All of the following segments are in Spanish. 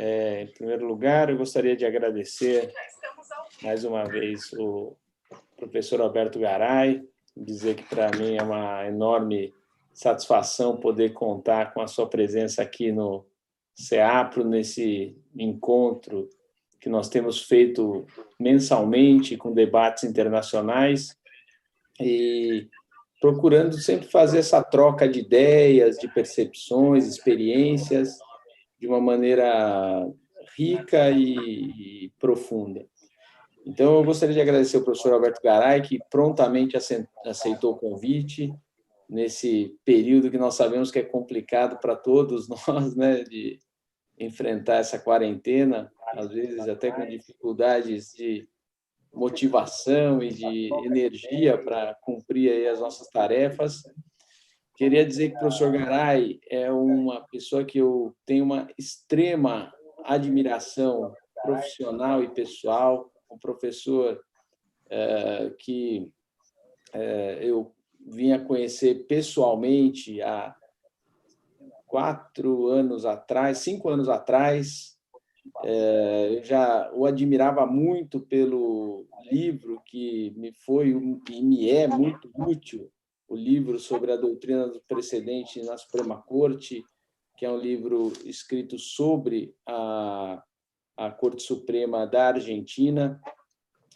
Em primeiro lugar, eu gostaria de agradecer mais uma vez o professor Alberto Garay, dizer que para mim é uma enorme satisfação poder contar com a sua presença aqui no CEAPRO, nesse encontro que nós temos feito mensalmente com debates internacionais e procurando sempre fazer essa troca de ideias, de percepções, experiências, de uma maneira rica e profunda. Então, eu gostaria de agradecer ao professor Alberto Garay, que prontamente aceitou o convite, nesse período que nós sabemos que é complicado para todos nós, né, de enfrentar essa quarentena, às vezes até com dificuldades de motivação e de energia para cumprir aí as nossas tarefas. Queria dizer que o professor Garay é uma pessoa que eu tenho uma extrema admiração profissional e pessoal, um professor que eu vim a conhecer pessoalmente há 5 anos atrás. Eu já o admirava muito pelo livro que me foi e me é muito útil, o livro sobre a doutrina do precedente na Suprema Corte, que é um livro escrito sobre a Corte Suprema da Argentina.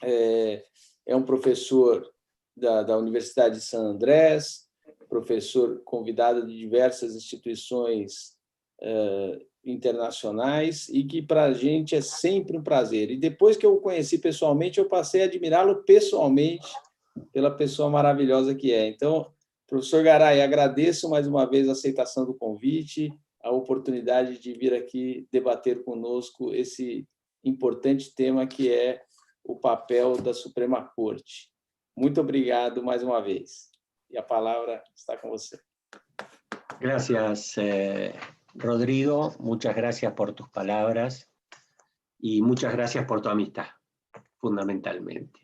É um professor da Universidade de San Andrés, professor convidado de diversas instituições internacionais e que para a gente é sempre um prazer. E depois que eu o conheci pessoalmente, eu passei a admirá-lo pessoalmente pela pessoa maravilhosa que é. Então, professor Garay, agradeço mais uma vez a aceitação do convite, a oportunidade de vir aqui debater conosco esse importante tema que é o papel da Suprema Corte. Muito obrigado mais uma vez. E a palavra está com você. Gracias, Rodrigo. Muchas gracias por tus palabras y muchas gracias por tu amistad, fundamentalmente.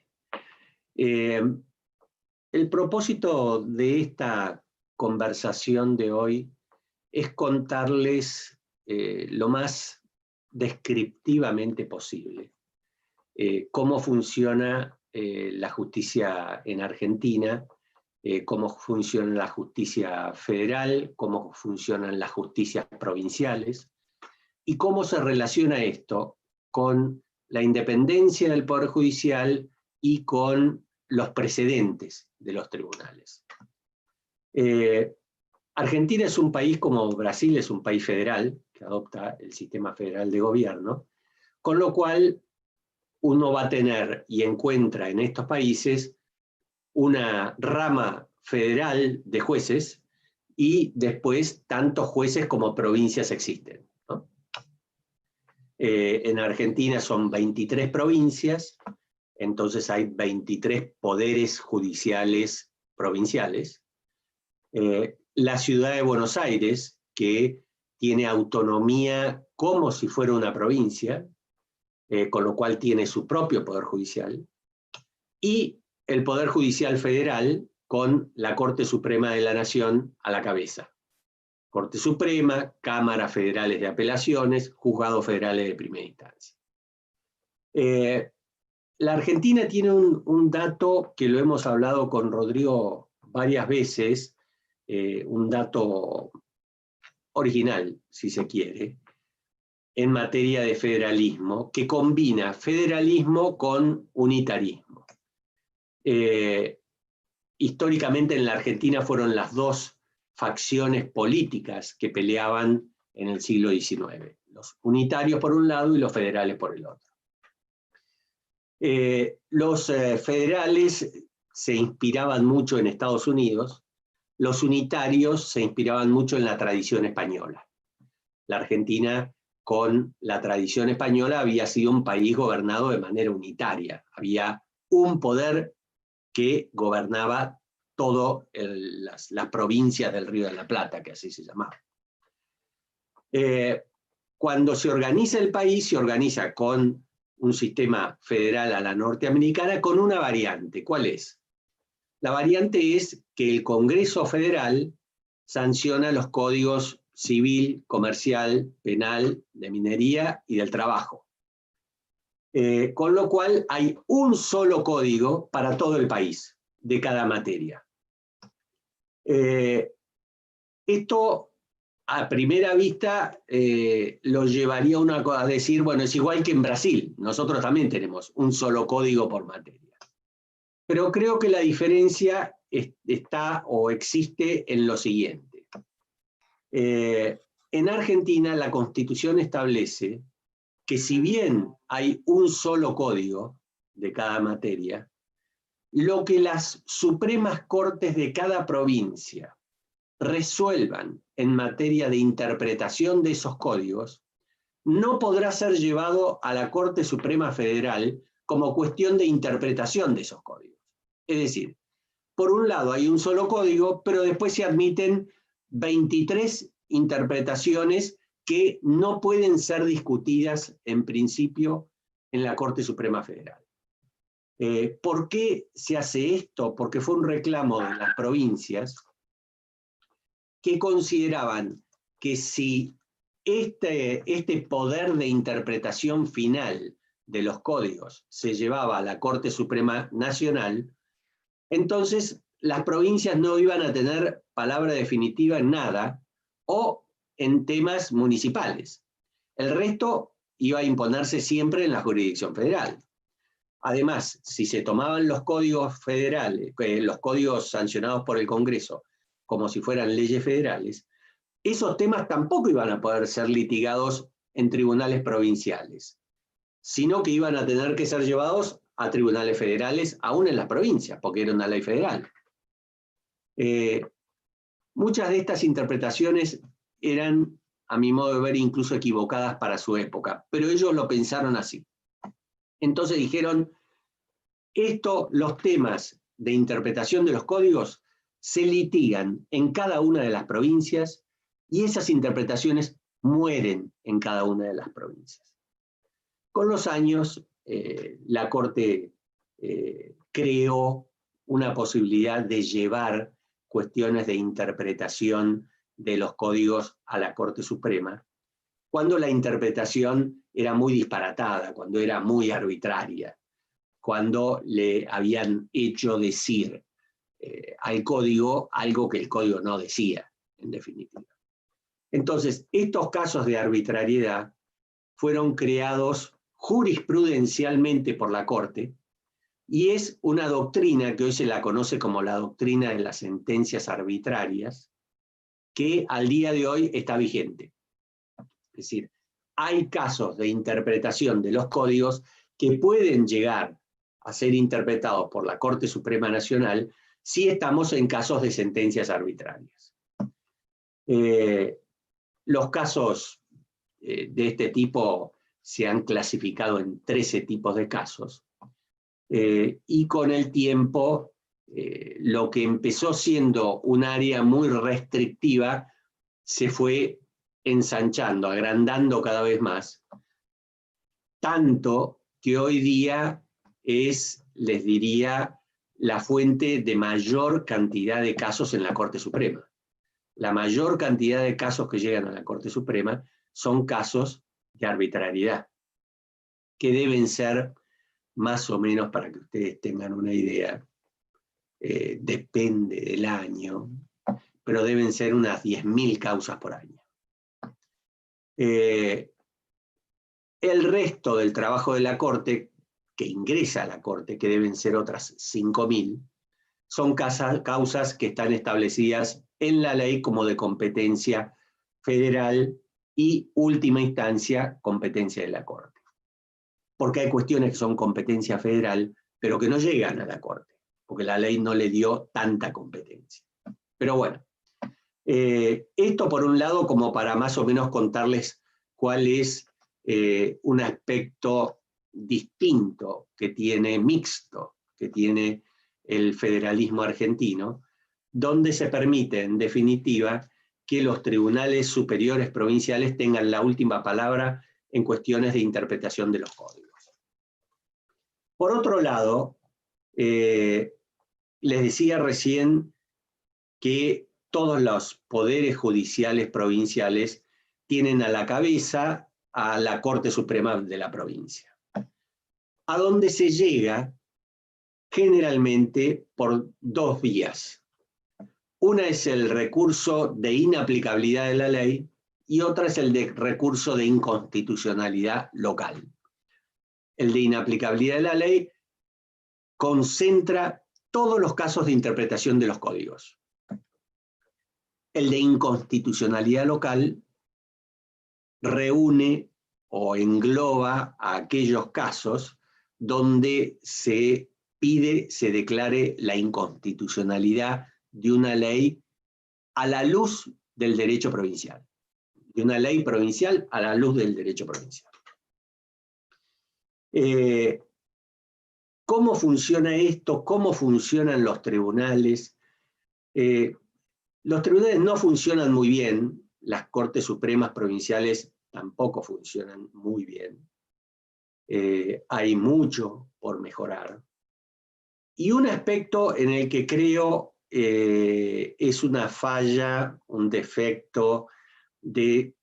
El propósito de esta conversación de hoy es contarles lo más descriptivamente posible cómo funciona la justicia en Argentina, cómo funciona la justicia federal, cómo funcionan las justicias provinciales y cómo se relaciona esto con la independencia del Poder Judicial y con los precedentes de los tribunales. Argentina es un país, como Brasil es un país federal, que adopta el sistema federal de gobierno, con lo cual uno va a tener y encuentra en estos países una rama federal de jueces y después tantos jueces como provincias existen, ¿no? En Argentina son 23 provincias, entonces hay 23 poderes judiciales provinciales. La ciudad de Buenos Aires, que tiene autonomía como si fuera una provincia, con lo cual tiene su propio Poder Judicial, y el Poder Judicial Federal con la Corte Suprema de la Nación a la cabeza. Corte Suprema, Cámaras Federales de Apelaciones, Juzgados Federales de Primera Instancia. La Argentina tiene un dato que lo hemos hablado con Rodrigo varias veces, un dato original, si se quiere, en materia de federalismo, que combina federalismo con unitarismo. Históricamente en la Argentina fueron las dos facciones políticas que peleaban en el siglo XIX, los unitarios por un lado y los federales por el otro. Los federales se inspiraban mucho en Estados Unidos, los unitarios se inspiraban mucho en la tradición española. La Argentina, con la tradición española, había sido un país gobernado de manera unitaria. Había un poder que gobernaba todas las provincias del Río de la Plata, que así se llamaba. Cuando se organiza el país, se organiza con un sistema federal a la norteamericana con una variante. ¿Cuál es? La variante es que el Congreso Federal sanciona los códigos civil, comercial, penal, de minería y del trabajo. Con lo cual hay un solo código para todo el país, de cada materia. Esto, a primera vista, lo llevaría a decir, bueno, es igual que en Brasil, nosotros también tenemos un solo código por materia. Pero creo que la diferencia está o existe en lo siguiente. En Argentina la Constitución establece que si bien hay un solo código de cada materia, lo que las supremas cortes de cada provincia resuelvan en materia de interpretación de esos códigos, no podrá ser llevado a la Corte Suprema Federal como cuestión de interpretación de esos códigos. Es decir, por un lado hay un solo código, pero después se admiten 23 interpretaciones que no pueden ser discutidas en principio en la Corte Suprema Federal. ¿Por qué se hace esto? Porque fue un reclamo de las provincias que consideraban que si este poder de interpretación final de los códigos se llevaba a la Corte Suprema Nacional, entonces las provincias no iban a tener palabra definitiva en nada o en temas municipales. El resto iba a imponerse siempre en la jurisdicción federal. Además, si se tomaban los códigos federales, los códigos sancionados por el Congreso, como si fueran leyes federales, esos temas tampoco iban a poder ser litigados en tribunales provinciales, sino que iban a tener que ser llevados a tribunales federales, aún en las provincias, porque era una ley federal. Muchas de estas interpretaciones eran, a mi modo de ver, incluso equivocadas para su época, pero ellos lo pensaron así. Entonces dijeron, los temas de interpretación de los códigos se litigan en cada una de las provincias y esas interpretaciones mueren en cada una de las provincias. Con los años, la Corte creó una posibilidad de llevar cuestiones de interpretación de los códigos a la Corte Suprema, cuando la interpretación era muy disparatada, cuando era muy arbitraria, cuando le habían hecho decir al código algo que el código no decía, en definitiva. Entonces, estos casos de arbitrariedad fueron creados jurisprudencialmente por la Corte, y es una doctrina que hoy se la conoce como la doctrina de las sentencias arbitrarias, que al día de hoy está vigente. Es decir, hay casos de interpretación de los códigos que pueden llegar a ser interpretados por la Corte Suprema Nacional si estamos en casos de sentencias arbitrarias. Los casos de este tipo se han clasificado en 13 tipos de casos, y con el tiempo lo que empezó siendo un área muy restrictiva se fue ensanchando, agrandando cada vez más, tanto que hoy día es, les diría, la fuente de mayor cantidad de casos en la Corte Suprema. La mayor cantidad de casos que llegan a la Corte Suprema son casos de arbitrariedad, que deben ser, más o menos para que ustedes tengan una idea, depende del año, pero deben ser unas 10.000 causas por año. El resto del trabajo de la Corte, que ingresa a la Corte, que deben ser otras 5.000, son causas que están establecidas en la ley como de competencia federal y, última instancia, competencia de la Corte. Porque hay cuestiones que son competencia federal, pero que no llegan a la Corte, porque la ley no le dio tanta competencia. Pero bueno, esto por un lado como para más o menos contarles cuál es un aspecto distinto que tiene, mixto, que tiene el federalismo argentino, donde se permite, en definitiva, que los tribunales superiores provinciales tengan la última palabra en cuestiones de interpretación de los códigos. Por otro lado, les decía recién que todos los poderes judiciales provinciales tienen a la cabeza a la Corte Suprema de la provincia, a donde se llega generalmente por dos vías. Una es el recurso de inaplicabilidad de la ley y otra es el de recurso de inconstitucionalidad local. El de inaplicabilidad de la ley concentra todos los casos de interpretación de los códigos. El de inconstitucionalidad local reúne o engloba a aquellos casos donde se pide, se declare la inconstitucionalidad de una ley a la luz del derecho provincial. De una ley provincial a la luz del derecho provincial. ¿Cómo funciona esto? ¿Cómo funcionan los tribunales? Los tribunales no funcionan muy bien, las Cortes Supremas Provinciales tampoco funcionan muy bien. Hay mucho por mejorar. Y un aspecto en el que creo es una falla, un defecto de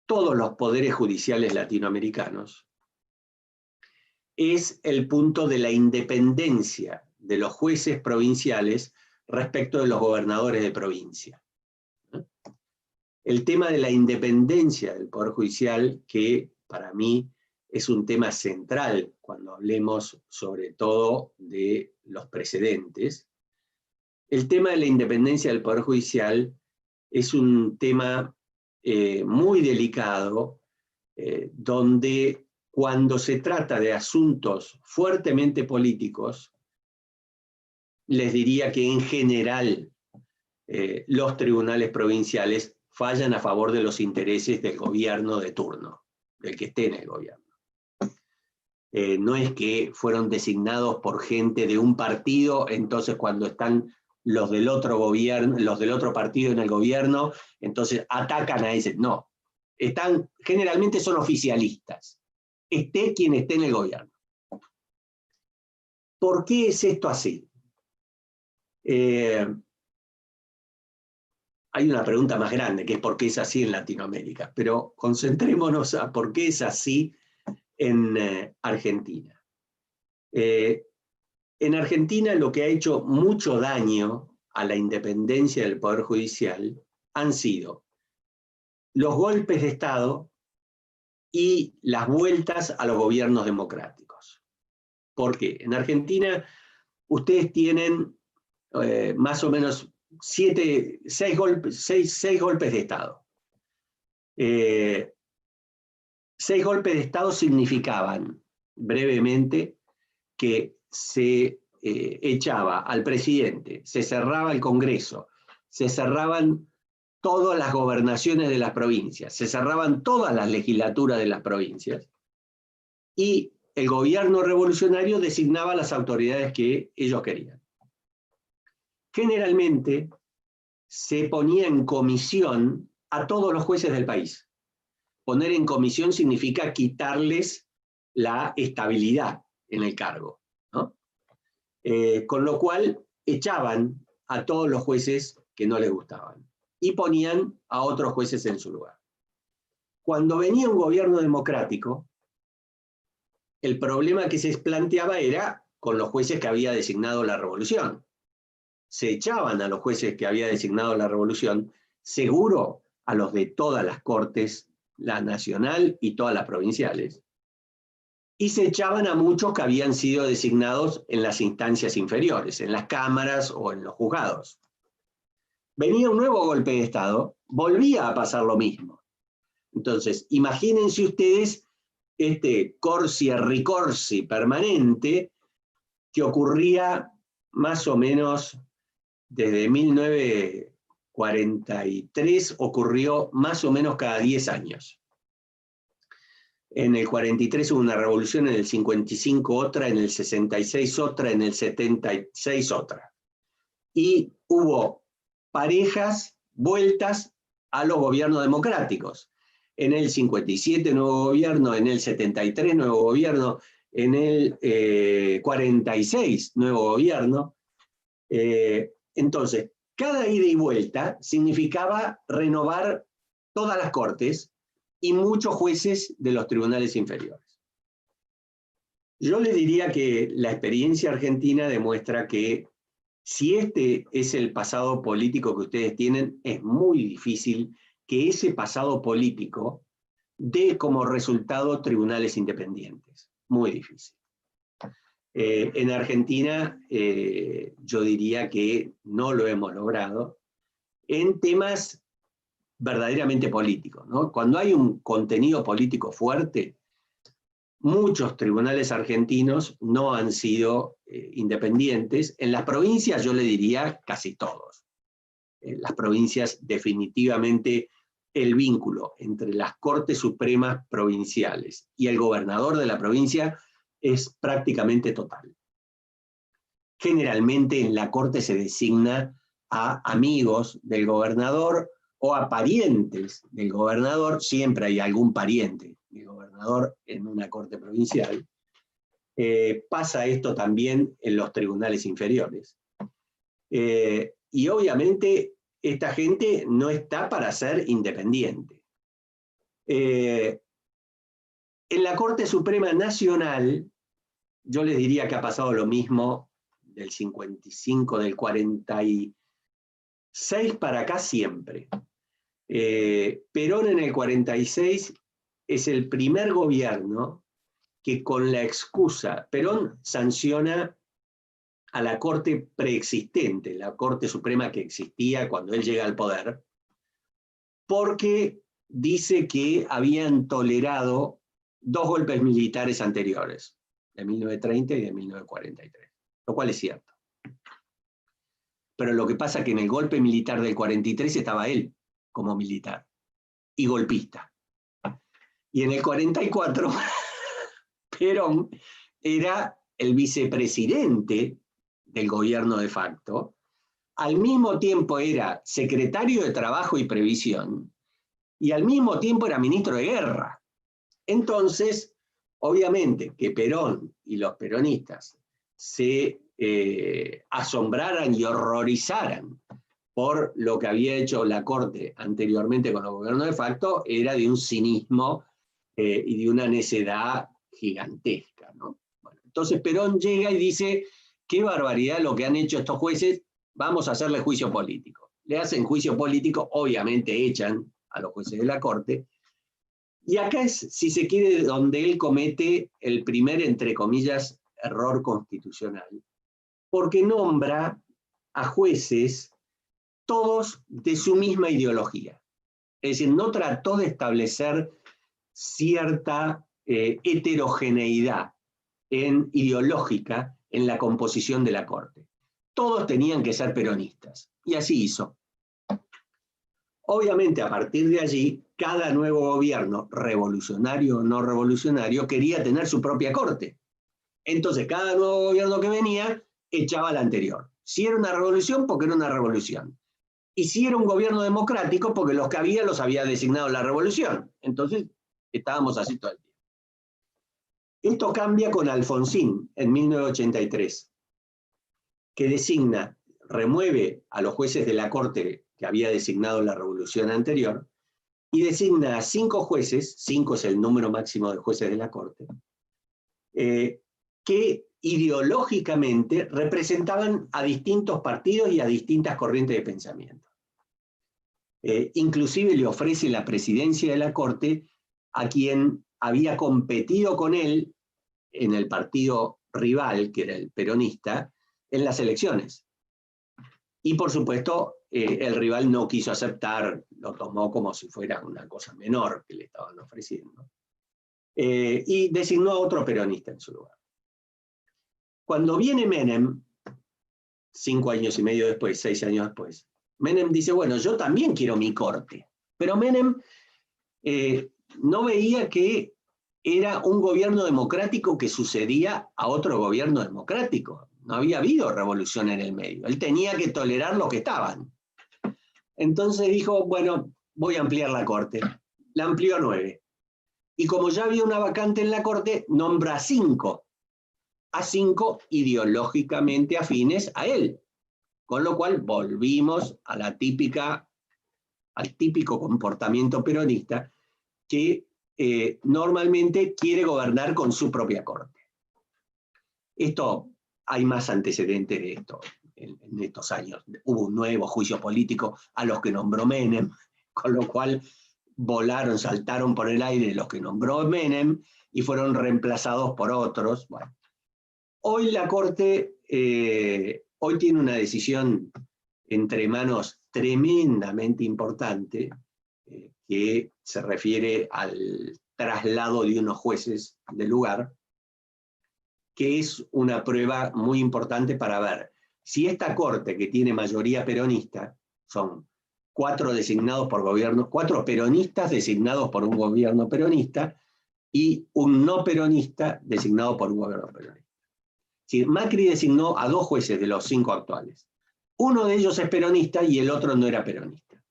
todos los poderes judiciales latinoamericanos, es el punto de la independencia de los jueces provinciales respecto de los gobernadores de provincia. El tema de la independencia del Poder Judicial, que para mí es un tema central cuando hablemos sobre todo de los precedentes. El tema de la independencia del Poder Judicial es un tema muy delicado, donde cuando se trata de asuntos fuertemente políticos, les diría que en general los tribunales provinciales fallan a favor de los intereses del gobierno de turno, del que esté en el gobierno. No es que fueron designados por gente de un partido, entonces cuando están los del otro gobierno, los del otro partido en el gobierno, entonces atacan a ese. No, generalmente son oficialistas, esté quien esté en el gobierno. ¿Por qué es esto así? Hay una pregunta más grande, que es por qué es así en Latinoamérica, pero concentrémonos a por qué es así en Argentina. En Argentina lo que ha hecho mucho daño a la independencia del Poder Judicial han sido los golpes de Estado y las vueltas a los gobiernos democráticos. ¿Por qué? En Argentina ustedes tienen más o menos 6 golpes de Estado. 6 golpes de Estado significaban, brevemente, que se echaba al presidente, se cerraba el Congreso, se cerraban todas las gobernaciones de las provincias, se cerraban todas las legislaturas de las provincias, y el gobierno revolucionario designaba las autoridades que ellos querían. Generalmente se ponía en comisión a todos los jueces del país. Poner en comisión significa quitarles la estabilidad en el cargo, ¿no? Con lo cual echaban a todos los jueces que no les gustaban y ponían a otros jueces en su lugar. Cuando venía un gobierno democrático, el problema que se planteaba era con los jueces que había designado la revolución. Se echaban a los jueces que había designado la revolución, seguro a los de todas las cortes, la nacional y todas las provinciales, y se echaban a muchos que habían sido designados en las instancias inferiores, en las cámaras o en los juzgados. Venía un nuevo golpe de Estado, volvía a pasar lo mismo. Entonces, imagínense ustedes este corsi-ricorsi permanente que ocurría más o menos desde 1943, ocurrió más o menos cada 10 años. En el 43 hubo una revolución, en el 55 otra, en el 66 otra, en el 76 otra. Y hubo parejas vueltas a los gobiernos democráticos. En el 57 nuevo gobierno, en el 73 nuevo gobierno, en el 46 nuevo gobierno. Entonces, cada ida y vuelta significaba renovar todas las cortes y muchos jueces de los tribunales inferiores. Yo les diría que la experiencia argentina demuestra que si este es el pasado político que ustedes tienen, es muy difícil que ese pasado político dé como resultado tribunales independientes. Muy difícil. En Argentina, yo diría que no lo hemos logrado en temas verdaderamente políticos, ¿no? Cuando hay un contenido político fuerte, muchos tribunales argentinos no han sido independientes. En las provincias yo le diría casi todos. En las provincias definitivamente el vínculo entre las Cortes Supremas provinciales y el gobernador de la provincia es prácticamente total. Generalmente en la Corte se designa a amigos del gobernador o a parientes del gobernador, siempre hay algún pariente del gobernador en una corte provincial. Pasa esto también en los tribunales inferiores. Y obviamente esta gente no está para ser independiente. En la Corte Suprema Nacional, yo les diría que ha pasado lo mismo del 55, del 46 para acá siempre. Perón en el 46 es el primer gobierno que con la excusa, Perón sanciona a la Corte preexistente, la Corte Suprema que existía cuando él llega al poder, porque dice que habían tolerado 2 golpes militares anteriores, de 1930 y de 1943, lo cual es cierto. Pero lo que pasa es que en el golpe militar del 43 estaba él como militar y golpista. Y en el 44, Perón era el vicepresidente del gobierno de facto, al mismo tiempo era secretario de Trabajo y Previsión, y al mismo tiempo era ministro de Guerra. Entonces, obviamente que Perón y los peronistas se asombraran y horrorizaran por lo que había hecho la Corte anteriormente con los gobiernos de facto, era de un cinismo y de una necedad gigantesca, ¿no? Bueno, entonces Perón llega y dice, qué barbaridad lo que han hecho estos jueces, vamos a hacerle juicio político. Le hacen juicio político, obviamente echan a los jueces de la Corte, y acá es, si se quiere, donde él comete el primer, entre comillas, error constitucional, porque nombra a jueces todos de su misma ideología. Es decir, no trató de establecer cierta heterogeneidad ideológica en la composición de la Corte. Todos tenían que ser peronistas, y así hizo. Obviamente, a partir de allí, cada nuevo gobierno, revolucionario o no revolucionario, quería tener su propia Corte. Entonces, cada nuevo gobierno que venía echaba al anterior. Si era una revolución, porque era una revolución. Y si era un gobierno democrático, porque los que había los había designado la revolución. Entonces, estábamos así todo el tiempo. Esto cambia con Alfonsín en 1983, que remueve a los jueces de la Corte que había designado la revolución anterior, y designa a 5 jueces, 5 es el número máximo de jueces de la Corte, que ideológicamente representaban a distintos partidos y a distintas corrientes de pensamiento. Inclusive le ofrece la presidencia de la Corte a quien había competido con él en el partido rival, que era el peronista, en las elecciones. Y por supuesto, el rival no quiso aceptar, lo tomó como si fuera una cosa menor que le estaban ofreciendo. Y designó a otro peronista en su lugar. Cuando viene Menem, 5 años y medio después, 6 años después, Menem dice, bueno, yo también quiero mi Corte. Pero Menem no veía que era un gobierno democrático que sucedía a otro gobierno democrático. No había habido revolución en el medio. Él tenía que tolerar lo que estaban. Entonces dijo, bueno, voy a ampliar la Corte. La amplió a 9. Y como ya había una vacante en la Corte, nombra a 5. A 5 ideológicamente afines a él. Con lo cual volvimos a al típico comportamiento peronista que normalmente quiere gobernar con su propia corte. Hay más antecedentes de esto en estos años. Hubo un nuevo juicio político a los que nombró Menem, con lo cual saltaron por el aire los que nombró Menem y fueron reemplazados por otros. Bueno, hoy la Corte hoy tiene una decisión entre manos tremendamente importante que se refiere al traslado de unos jueces del lugar, que es una prueba muy importante para ver si esta Corte, que tiene mayoría peronista, son 4 peronistas designados por un gobierno peronista y un no peronista designado por un gobierno peronista. Es decir, Macri designó a 2 jueces de los 5 actuales. Uno de ellos es peronista y el otro no era peronista.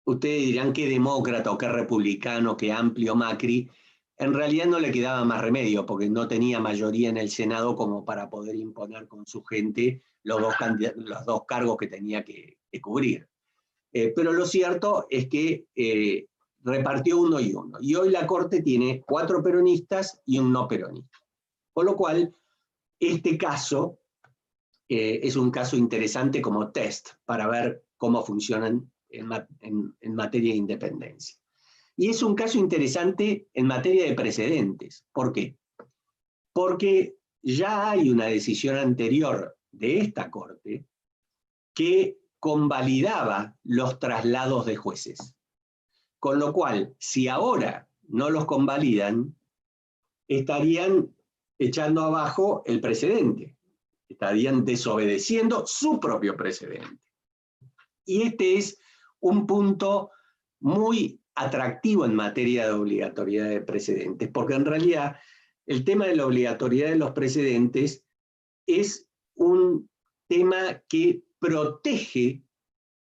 Ustedes dirán qué demócrata o qué republicano, qué amplio Macri. En realidad no le quedaba más remedio, porque no tenía mayoría en el Senado como para poder imponer con su gente los dos cargos que tenía que cubrir. Pero lo cierto es que repartió uno y uno. Y hoy la Corte tiene 4 peronistas y un no peronista. Con lo cual, este caso es un caso interesante como test para ver cómo funcionan en materia de independencia. Y es un caso interesante en materia de precedentes. ¿Por qué? Porque ya hay una decisión anterior de esta Corte que convalidaba los traslados de jueces. Con lo cual, si ahora no los convalidan, estarían echando abajo el precedente. Estarían desobedeciendo su propio precedente. Y este es un punto muy atractivo en materia de obligatoriedad de precedentes, porque en realidad el tema de la obligatoriedad de los precedentes es un tema que protege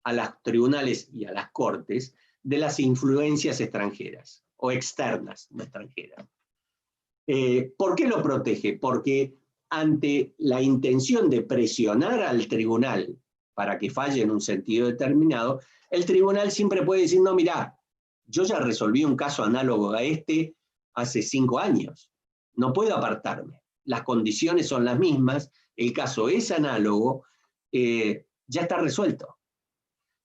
a los tribunales y a las cortes de las influencias extranjeras o externas, no extranjeras. ¿Por qué lo protege? Porque ante la intención de presionar al tribunal para que falle en un sentido determinado, el tribunal siempre puede decir, no, mirá, yo ya resolví un caso análogo a este hace 5 años, no puedo apartarme, las condiciones son las mismas, el caso es análogo, ya está resuelto.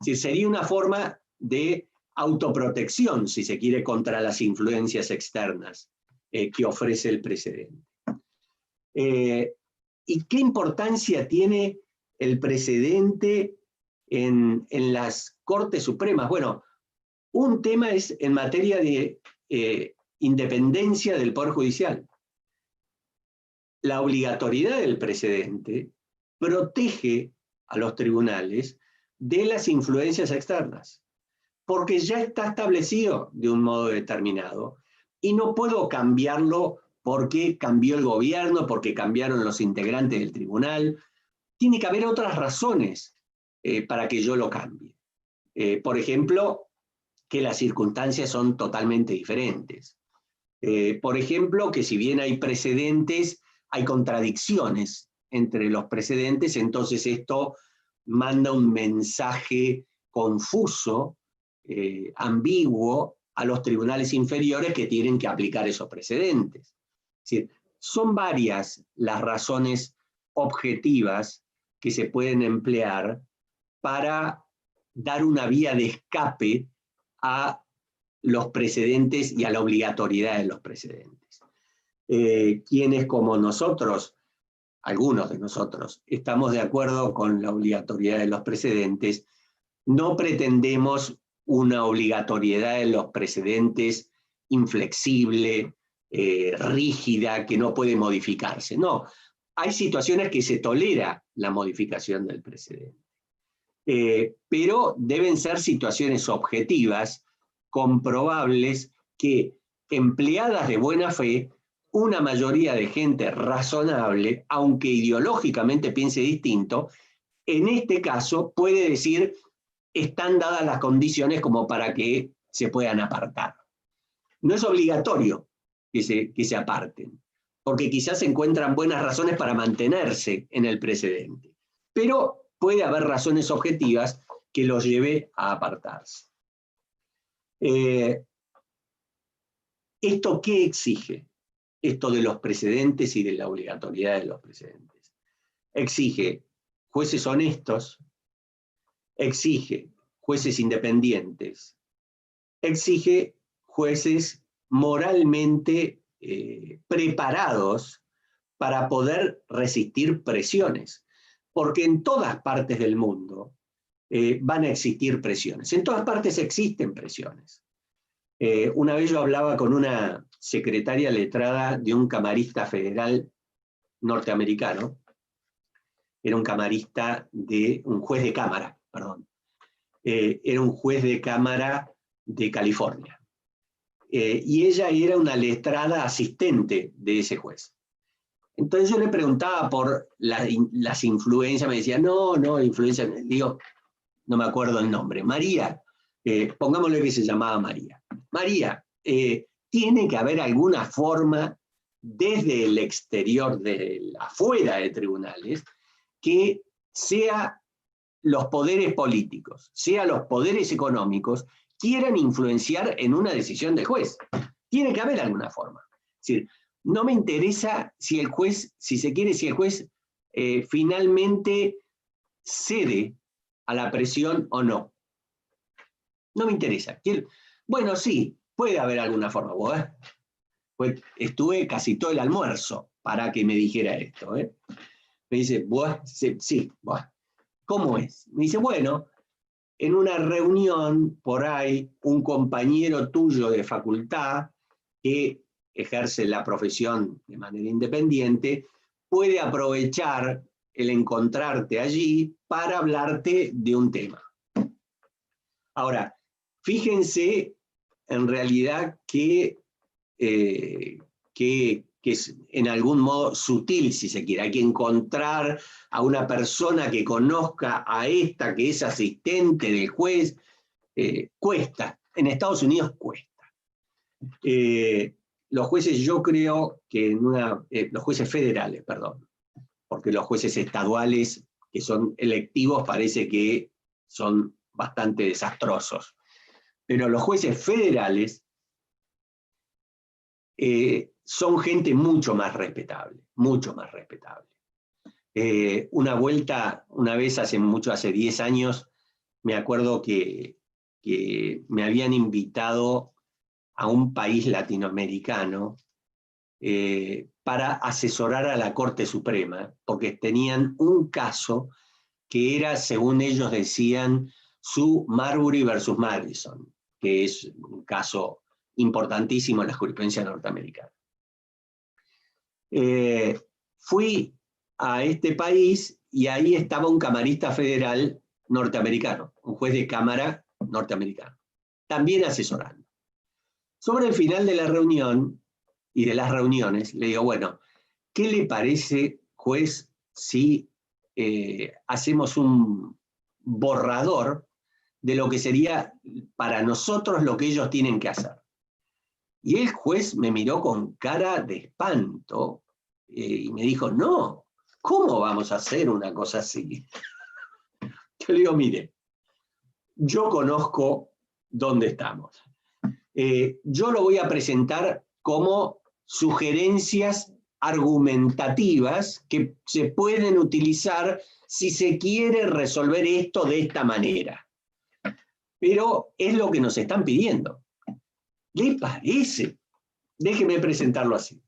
Es decir, sería una forma de autoprotección, si se quiere, contra las influencias externas que ofrece el precedente. ¿Y qué importancia tiene el precedente en las Cortes Supremas? Bueno, un tema es en materia de independencia del Poder Judicial. La obligatoriedad del precedente protege a los tribunales de las influencias externas, porque ya está establecido de un modo determinado y no puedo cambiarlo porque cambió el gobierno, porque cambiaron los integrantes del tribunal. Tiene que haber otras razones para que yo lo cambie. Por ejemplo, que las circunstancias son totalmente diferentes. Por ejemplo, que si bien hay precedentes, hay contradicciones entre los precedentes, entonces esto manda un mensaje confuso, ambiguo, a los tribunales inferiores que tienen que aplicar esos precedentes. Es decir, son varias las razones objetivas que se pueden emplear para dar una vía de escape a los precedentes y a la obligatoriedad de los precedentes. Quienes como nosotros, algunos de nosotros, estamos de acuerdo con la obligatoriedad de los precedentes, no pretendemos una obligatoriedad de los precedentes inflexible, rígida, que no puede modificarse. No, hay situaciones que se tolera la modificación del precedente. Pero deben ser situaciones objetivas, comprobables, que empleadas de buena fe, una mayoría de gente razonable, aunque ideológicamente piense distinto, en este caso puede decir, están dadas las condiciones como para que se puedan apartar. No es obligatorio que se aparten, porque quizás encuentran buenas razones para mantenerse en el precedente. Pero puede haber razones objetivas que los lleve a apartarse. ¿Esto qué exige? Esto de los precedentes y de la obligatoriedad de los precedentes. Exige jueces honestos, exige jueces independientes, exige jueces moralmente preparados para poder resistir presiones, porque en todas partes del mundo van a existir presiones, en todas partes existen presiones. Una vez yo hablaba con una secretaria letrada de un camarista federal norteamericano, era un camarista de un juez de cámara, perdón, era un juez de cámara de California. Y ella era una letrada asistente de ese juez. Entonces yo le preguntaba por las influencias, me decía, no, influencia, digo, no me acuerdo el nombre, María, pongámosle que se llamaba María. María, tiene que haber alguna forma desde el exterior, afuera de tribunales, que sea los poderes políticos, sea los poderes económicos, quieran influenciar en una decisión del juez. Tiene que haber alguna forma. Es decir, no me interesa si el juez, si el juez finalmente cede a la presión o no. No me interesa. Bueno, sí, puede haber alguna forma. Pues estuve casi todo el almuerzo para que me dijera esto. Me dice, sí, ¿cómo es? Me dice, bueno, en una reunión por ahí, un compañero tuyo de facultad que ejerce la profesión de manera independiente puede aprovechar el encontrarte allí para hablarte de un tema. Ahora, fíjense en realidad que es en algún modo sutil, si se quiere. Hay que encontrar a una persona que conozca a esta que es asistente del juez. Cuesta. En Estados Unidos cuesta. Los jueces, yo creo que los jueces federales, perdón, porque los jueces estaduales, que son electivos, parece que son bastante desastrosos. Pero los jueces federales son gente mucho más respetable, mucho más respetable. Una vez hace 10 años, me acuerdo que me habían invitado a un país latinoamericano para asesorar a la Corte Suprema, porque tenían un caso que era, según ellos decían, su Marbury versus Madison, que es un caso importantísimo en la jurisprudencia norteamericana. Fui a este país y ahí estaba un camarista federal norteamericano, un juez de cámara norteamericano, también asesorando. Sobre el final de la reunión y de las reuniones, le digo, bueno, ¿qué le parece, juez, si hacemos un borrador de lo que sería para nosotros lo que ellos tienen que hacer? Y el juez me miró con cara de espanto y me dijo, no, ¿cómo vamos a hacer una cosa así? Yo le digo, mire, yo conozco dónde estamos. Yo lo voy a presentar como sugerencias argumentativas que se pueden utilizar si se quiere resolver esto de esta manera. Pero es lo que nos están pidiendo. ¿Le parece? Déjeme presentarlo así.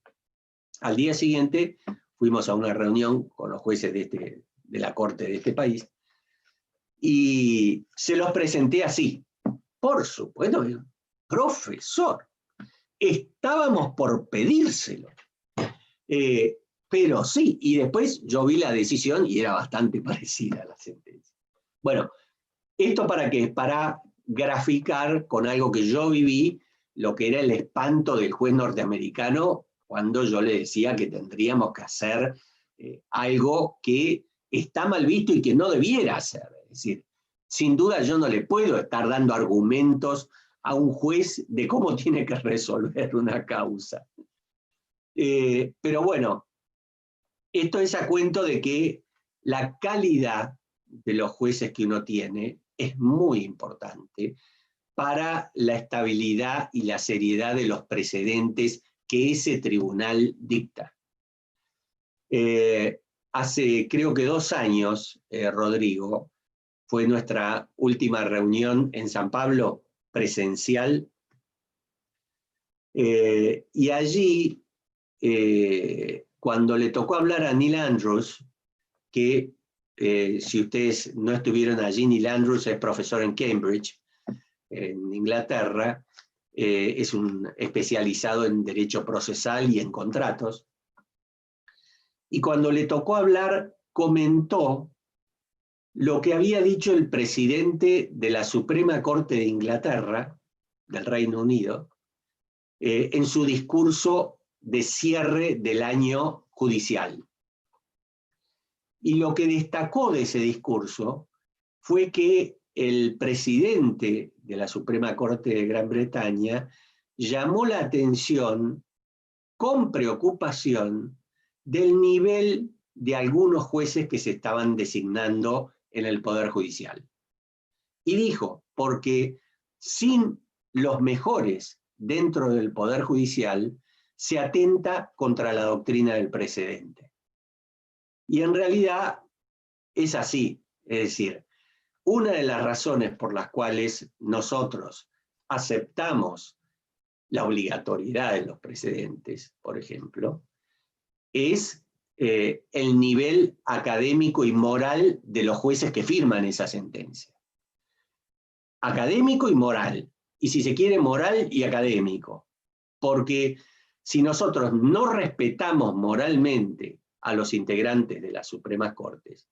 Al día siguiente fuimos a una reunión con los jueces de la corte de este país y se los presenté así. Por supuesto, profesor, estábamos por pedírselo. Pero sí, y después yo vi la decisión y era bastante parecida a la sentencia. Bueno, ¿esto para qué? Para graficar con algo que yo viví, lo que era el espanto del juez norteamericano cuando yo le decía que tendríamos que hacer algo que está mal visto y que no debiera hacer. Es decir, sin duda yo no le puedo estar dando argumentos a un juez de cómo tiene que resolver una causa. Pero bueno, esto es a cuento de que la calidad de los jueces que uno tiene es muy importante para la estabilidad y la seriedad de los precedentes que ese tribunal dicta. Hace creo que 2 años, Rodrigo, fue nuestra última reunión en San Pablo, presencial, y allí, cuando le tocó hablar a Neil Andrews, que si ustedes no estuvieron allí, Neil Andrews es profesor en Cambridge, en Inglaterra, es un especializado en derecho procesal y en contratos, y cuando le tocó hablar, comentó lo que había dicho el presidente de la Suprema Corte de Inglaterra, del Reino Unido, en su discurso de cierre del año judicial. Y lo que destacó de ese discurso fue que el presidente de la Suprema Corte de Gran Bretaña llamó la atención con preocupación del nivel de algunos jueces que se estaban designando en el Poder Judicial. Y dijo, porque sin los mejores dentro del Poder Judicial se atenta contra la doctrina del precedente. Y en realidad es así, es decir, una de las razones por las cuales nosotros aceptamos la obligatoriedad de los precedentes, por ejemplo, es el nivel académico y moral de los jueces que firman esa sentencia. Académico y moral, y si se quiere moral y académico, porque si nosotros no respetamos moralmente a los integrantes de las Supremas Cortes,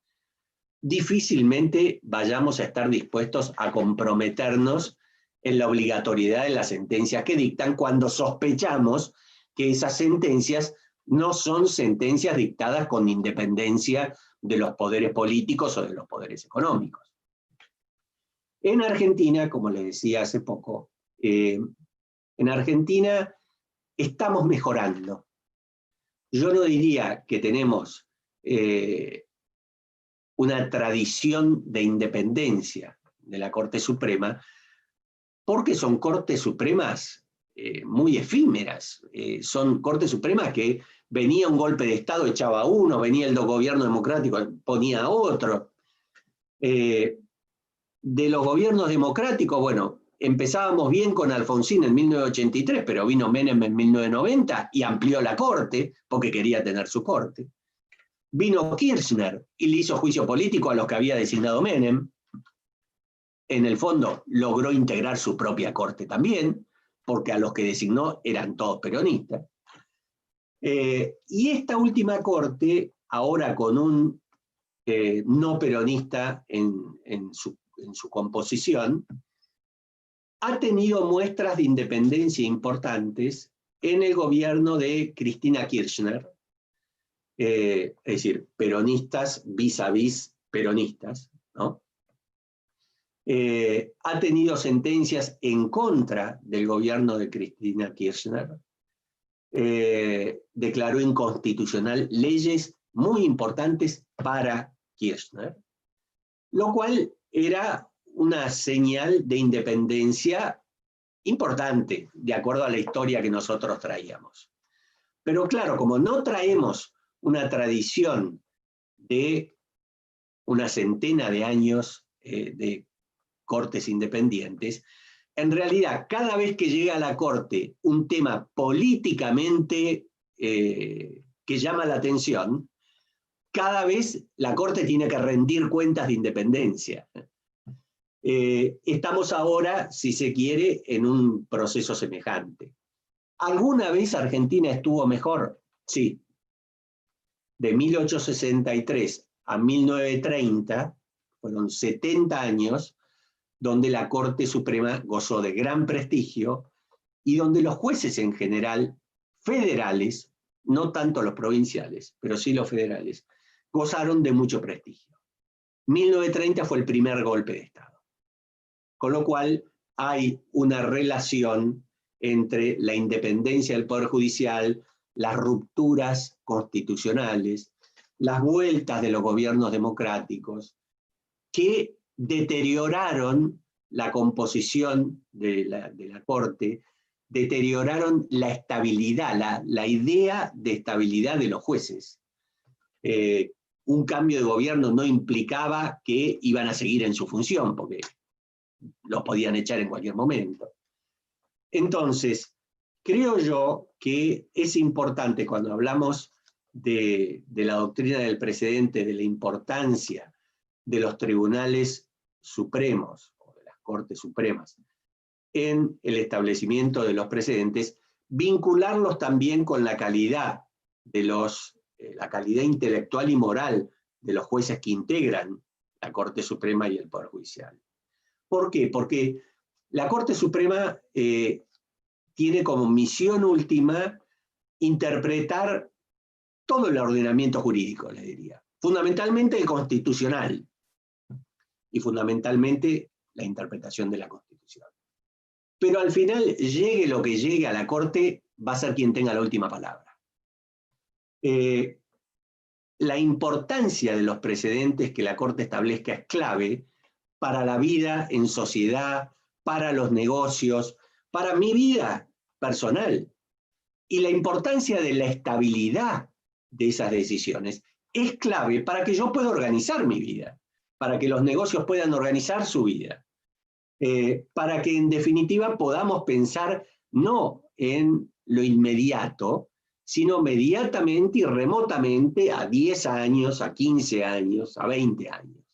difícilmente vayamos a estar dispuestos a comprometernos en la obligatoriedad de las sentencias que dictan cuando sospechamos que esas sentencias no son sentencias dictadas con independencia de los poderes políticos o de los poderes económicos. En Argentina, como les decía hace poco, en Argentina estamos mejorando. Yo no diría que tenemos una tradición de independencia de la Corte Suprema, porque son Cortes Supremas muy efímeras. Son Cortes Supremas que venía un golpe de Estado, echaba a uno, venía el gobierno democrático, ponía a otro. De los gobiernos democráticos, bueno, empezábamos bien con Alfonsín en 1983, pero vino Menem en 1990 y amplió la Corte porque quería tener su Corte. Vino Kirchner y le hizo juicio político a los que había designado Menem. En el fondo logró integrar su propia Corte también, porque a los que designó eran todos peronistas. Y esta última Corte, ahora con un no peronista en su composición, ha tenido muestras de independencia importantes en el gobierno de Cristina Kirchner, es decir, peronistas vis a vis peronistas, ¿no? Ha tenido sentencias en contra del gobierno de Cristina Kirchner, declaró inconstitucional leyes muy importantes para Kirchner, lo cual era una señal de independencia importante, de acuerdo a la historia que nosotros traíamos. Pero claro, como no traemos una tradición de una centena de años de cortes independientes, en realidad cada vez que llega a la Corte un tema políticamente que llama la atención, cada vez la Corte tiene que rendir cuentas de independencia. Estamos ahora, si se quiere, en un proceso semejante. ¿Alguna vez Argentina estuvo mejor? Sí. De 1863 a 1930, fueron 70 años, donde la Corte Suprema gozó de gran prestigio y donde los jueces en general, federales, no tanto los provinciales, pero sí los federales, gozaron de mucho prestigio. 1930 fue el primer golpe de Estado. Con lo cual hay una relación entre la independencia del Poder Judicial, las rupturas constitucionales, las vueltas de los gobiernos democráticos, que deterioraron la composición de la Corte, deterioraron la estabilidad, la idea de estabilidad de los jueces. Un cambio de gobierno no implicaba que iban a seguir en su función, porque los podían echar en cualquier momento. Entonces, creo yo que es importante cuando hablamos de la doctrina del precedente, de la importancia de los tribunales supremos, o de las Cortes Supremas, en el establecimiento de los precedentes, vincularlos también con la calidad la calidad intelectual y moral de los jueces que integran la Corte Suprema y el Poder Judicial. ¿Por qué? Porque la Corte Suprema tiene como misión última interpretar todo el ordenamiento jurídico, le diría. Fundamentalmente el constitucional y fundamentalmente la interpretación de la Constitución. Pero al final, llegue lo que llegue a la Corte, va a ser quien tenga la última palabra. La importancia de los precedentes que la Corte establezca es clave para la vida en sociedad, para los negocios, para mi vida personal. Y la importancia de la estabilidad de esas decisiones es clave para que yo pueda organizar mi vida, para que los negocios puedan organizar su vida, para que en definitiva podamos pensar no en lo inmediato, sino mediatamente y remotamente a 10 años, a 15 años, a 20 años.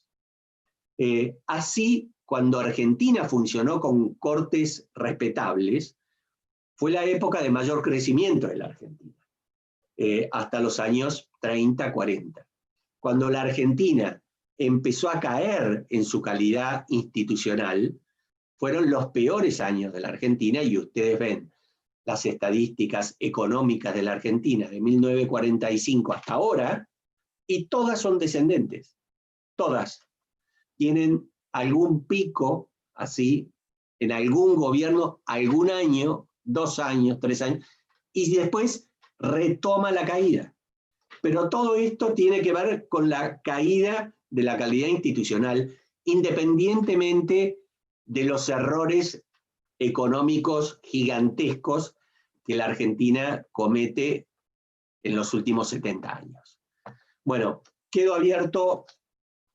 Así, cuando Argentina funcionó con cortes respetables, fue la época de mayor crecimiento de la Argentina, hasta los años 30, 40. Cuando la Argentina empezó a caer en su calidad institucional, fueron los peores años de la Argentina, y ustedes ven las estadísticas económicas de la Argentina de 1945 hasta ahora, y todas son descendentes. Todas tienen algún pico así, en algún gobierno, algún año, 2 años, 3 años, y después retoma la caída. Pero todo esto tiene que ver con la caída de la calidad institucional, independientemente de los errores económicos gigantescos que la Argentina comete en los últimos 70 años. Bueno, quedo abierto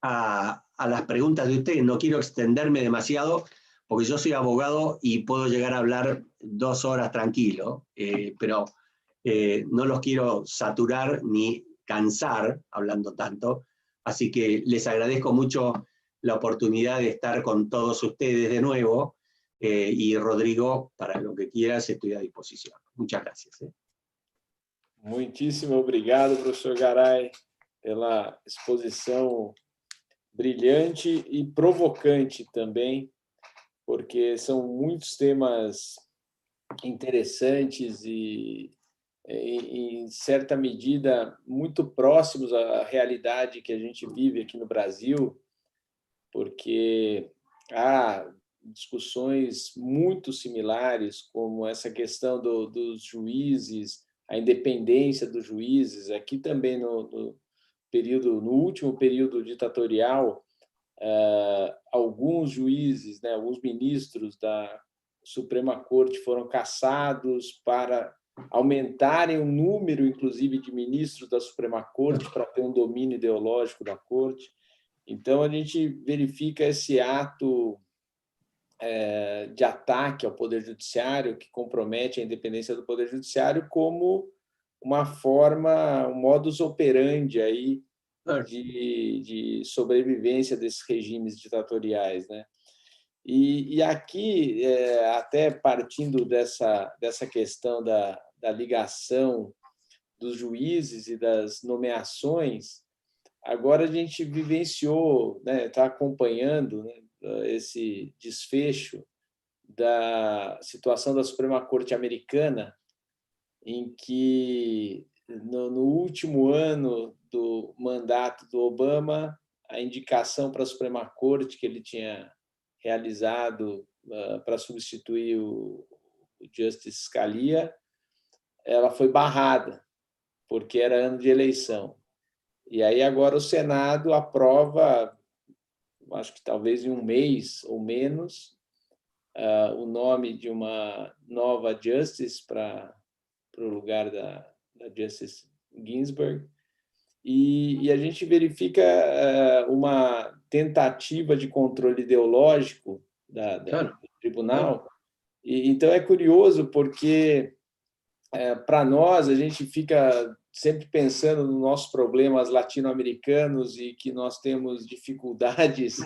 a las preguntas de ustedes. No quiero extenderme demasiado, porque yo soy abogado y puedo llegar a hablar 2 horas tranquilo, pero no los quiero saturar ni cansar hablando tanto. Así que les agradezco mucho la oportunidad de estar con todos ustedes de nuevo. Y Rodrigo, para lo que quieras, estoy a disposición. Muchas gracias. Muitíssimo obrigado, professor Garay, pela exposição brilhante e provocante também, porque são muitos temas interessantes e, em certa medida, muito próximos à realidade que a gente vive aqui no Brasil, porque há discussões muito similares, como essa questão dos juízes, a independência dos juízes. Aqui também no último período ditatorial, alguns juízes, né, alguns ministros da Suprema Corte foram cassados para aumentarem o número, inclusive, de ministros da Suprema Corte, para ter um domínio ideológico da Corte. Então, a gente verifica esse ato de ataque ao Poder Judiciário, que compromete a independência do Poder Judiciário, como uma forma, um modus operandi aí de sobrevivência desses regimes ditatoriais, né? E aqui, até partindo dessa questão da ligação dos juízes e das nomeações, agora a gente vivenciou, né, está acompanhando, né, esse desfecho da situação da Suprema Corte Americana, em que, no último ano do mandato do Obama, a indicação para a Suprema Corte que ele tinha realizado para substituir o Justice Scalia ela foi barrada, porque era ano de eleição. E aí agora o Senado aprova, acho que talvez em um mês ou menos, o nome de uma nova Justice para o lugar da Justice Ginsburg. E a gente verifica uma tentativa de controle ideológico do tribunal. E, então é curioso porque, para nós, a gente fica sempre pensando nos nossos problemas latino-americanos e que nós temos dificuldades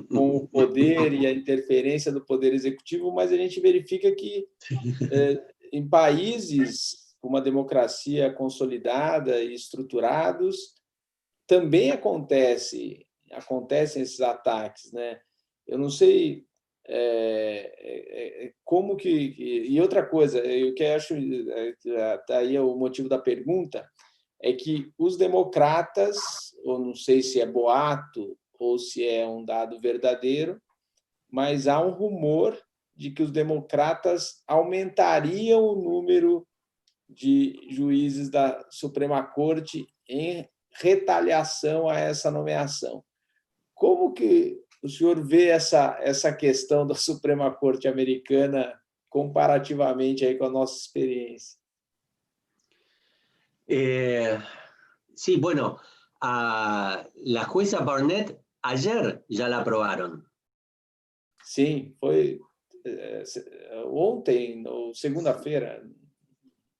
com o poder e a interferência do poder executivo, mas a gente verifica que em países com uma democracia consolidada e estruturados também acontecem esses ataques, né? Eu não sei como que... E outra coisa, o que eu acho, daí é o motivo da pergunta, é que os democratas, ou não sei se é boato ou se é um dado verdadeiro, mas há um rumor de que os democratas aumentariam o número de juízes da Suprema Corte em retaliação a essa nomeação. Como que o senhor vê essa questão da Suprema Corte americana comparativamente aí com a nossa experiência? Sí, bueno, a la jueza Barnett ayer ya la aprobaron. Sim, foi ontem ou segunda-feira.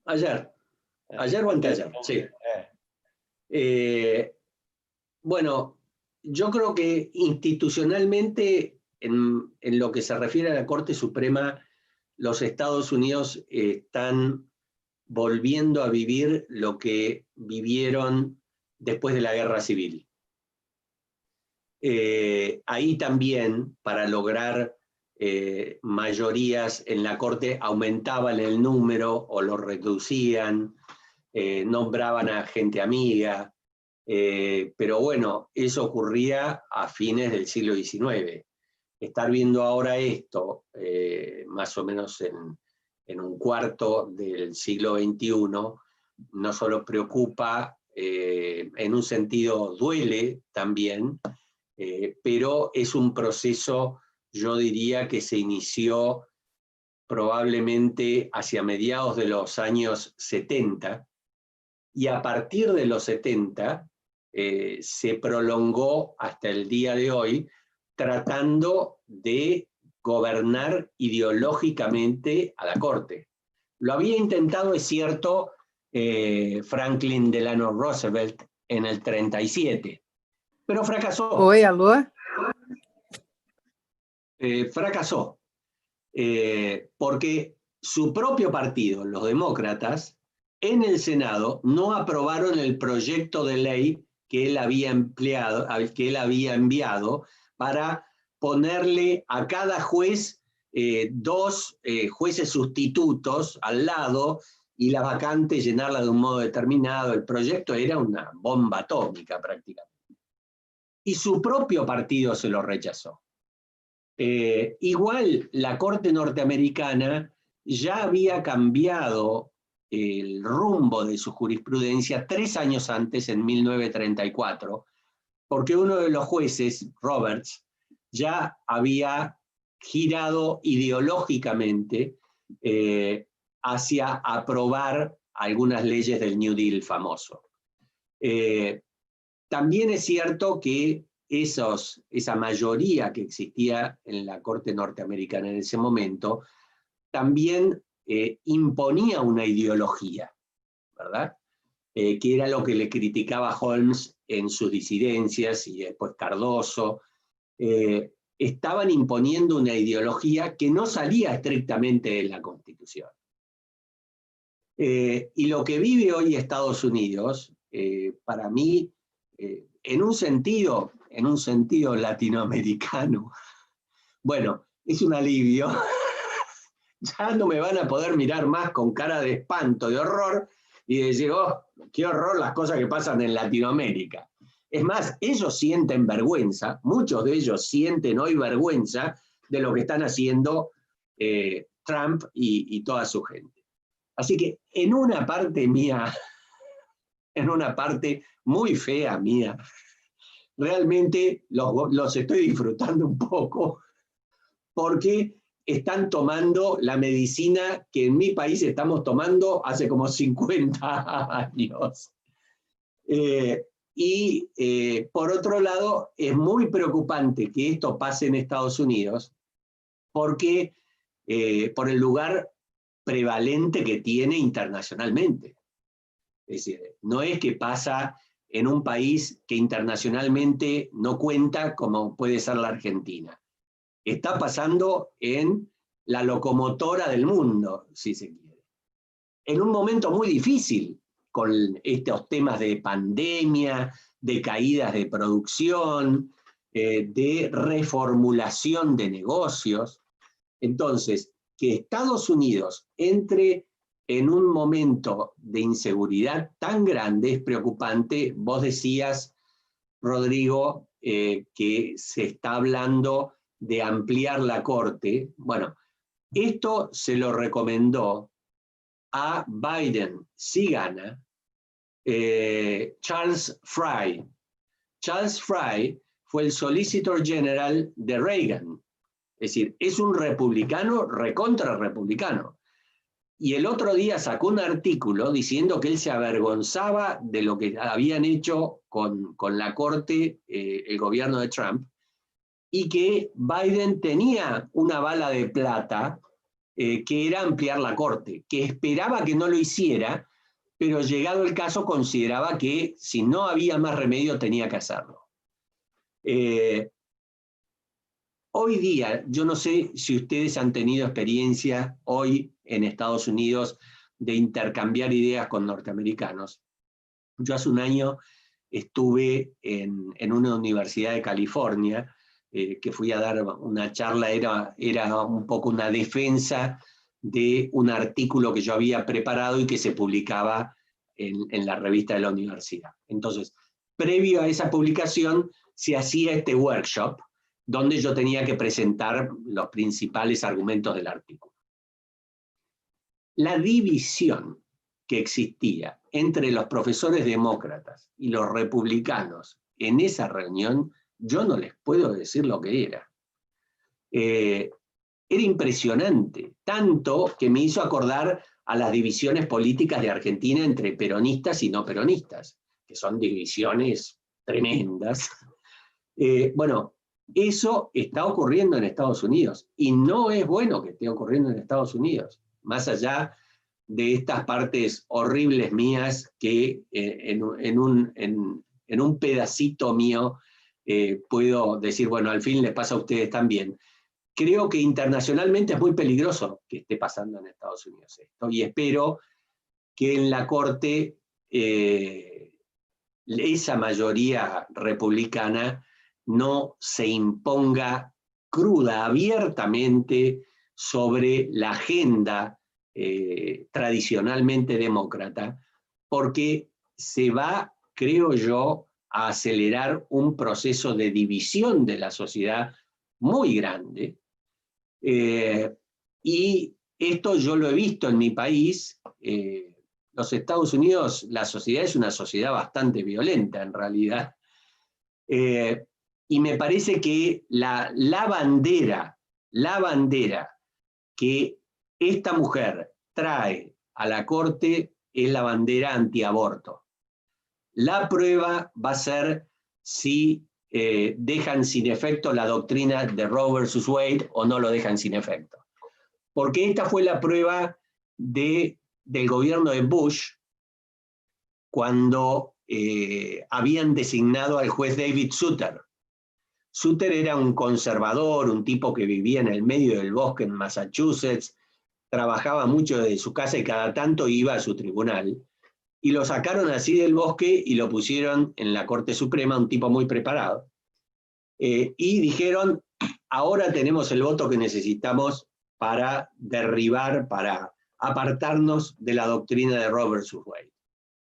Ayer o anteayer, sí. Bueno, yo creo que institucionalmente, en lo que se refiere a la Corte Suprema, los Estados Unidos están volviendo a vivir lo que vivieron después de la Guerra Civil. Ahí también, para lograr mayorías en la Corte, aumentaban el número o lo reducían, nombraban a gente amiga, pero bueno, eso ocurría a fines del siglo XIX. Estar viendo ahora esto, más o menos en un cuarto del siglo XXI, no solo preocupa, en un sentido duele también, pero es un proceso, yo diría, que se inició probablemente hacia mediados de los años 70, y a partir de los 70 se prolongó hasta el día de hoy, tratando de gobernar ideológicamente a la Corte. Lo había intentado, es cierto, Franklin Delano Roosevelt en el 37, pero fracasó. Oi, alô? Fracasó, porque su propio partido, los demócratas, en el Senado no aprobaron el proyecto de ley que él había enviado para ponerle a cada juez dos jueces sustitutos al lado y la vacante llenarla de un modo determinado. El proyecto era una bomba atómica prácticamente. Y su propio partido se lo rechazó. Igual la Corte norteamericana ya había cambiado el rumbo de su jurisprudencia 3 años antes, en 1934, porque uno de los jueces, Roberts, ya había girado ideológicamente hacia aprobar algunas leyes del New Deal famoso. También es cierto que esa mayoría que existía en la Corte norteamericana en ese momento también imponía una ideología, ¿verdad? Que era lo que le criticaba Holmes en sus disidencias y después Cardoso. Estaban imponiendo una ideología que no salía estrictamente de la Constitución. Y lo que vive hoy Estados Unidos, para mí, en un sentido latinoamericano, bueno, es un alivio. Ya no me van a poder mirar más con cara de espanto, de horror, y decir, oh, qué horror las cosas que pasan en Latinoamérica. Es más, ellos sienten vergüenza, muchos de ellos sienten hoy vergüenza de lo que están haciendo Trump y toda su gente. Así que en una parte mía, en una parte muy fea mía, realmente los estoy disfrutando un poco porque están tomando la medicina que en mi país estamos tomando hace como 50 años. Por otro lado, es muy preocupante que esto pase en Estados Unidos porque por el lugar prevalente que tiene internacionalmente. Es decir, no es que pasa en un país que internacionalmente no cuenta como puede ser la Argentina. Está pasando en la locomotora del mundo, si se quiere. En un momento muy difícil, con estos temas de pandemia, de caídas de producción, de reformulación de negocios. Entonces, que Estados Unidos entre en un momento de inseguridad tan grande es preocupante. Vos decías, Rodrigo, que se está hablando de ampliar la corte. Bueno, esto se lo recomendó a Biden, si gana, Charles Fry. Charles Fry fue el Solicitor General de Reagan. Es decir, es un republicano, recontra republicano. Y el otro día sacó un artículo diciendo que él se avergonzaba de lo que habían hecho con la corte, el gobierno de Trump, y que Biden tenía una bala de plata que era ampliar la corte, que esperaba que no lo hiciera, pero llegado el caso consideraba que si no había más remedio tenía que hacerlo. Hoy día, yo no sé si ustedes han tenido experiencia hoy en Estados Unidos de intercambiar ideas con norteamericanos. Yo hace un año estuve en una universidad de California, que fui a dar una charla, era un poco una defensa de un artículo que yo había preparado y que se publicaba en la revista de la universidad. Entonces, previo a esa publicación, se hacía este workshop, donde yo tenía que presentar los principales argumentos del artículo. La división que existía entre los profesores demócratas y los republicanos en esa reunión, yo no les puedo decir lo que era. Era impresionante, tanto que me hizo acordar a las divisiones políticas de Argentina entre peronistas y no peronistas, que son divisiones tremendas. Bueno, eso está ocurriendo en Estados Unidos y no es bueno que esté ocurriendo en Estados Unidos, más allá de estas partes horribles mías que en un pedacito mío puedo decir, bueno, al fin les pasa a ustedes también. Creo que internacionalmente es muy peligroso que esté pasando en Estados Unidos esto, y espero que en la Corte esa mayoría republicana no se imponga cruda, abiertamente, sobre la agenda tradicionalmente demócrata, porque se va, creo yo, a acelerar un proceso de división de la sociedad muy grande. Y esto yo lo he visto en mi país. Los Estados Unidos, la sociedad es una sociedad bastante violenta en realidad. Y me parece que la bandera que esta mujer trae a la Corte es la bandera antiaborto. La prueba va a ser si dejan sin efecto la doctrina de Roe versus Wade o no lo dejan sin efecto. Porque esta fue la prueba del gobierno de Bush cuando habían designado al juez David Souter. Souter era un conservador, un tipo que vivía en el medio del bosque en Massachusetts, trabajaba mucho desde su casa y cada tanto iba a su tribunal, y lo sacaron así del bosque y lo pusieron en la Corte Suprema, un tipo muy preparado. Y dijeron, ahora tenemos el voto que necesitamos para derribar, para apartarnos de la doctrina de Roe versus Wade.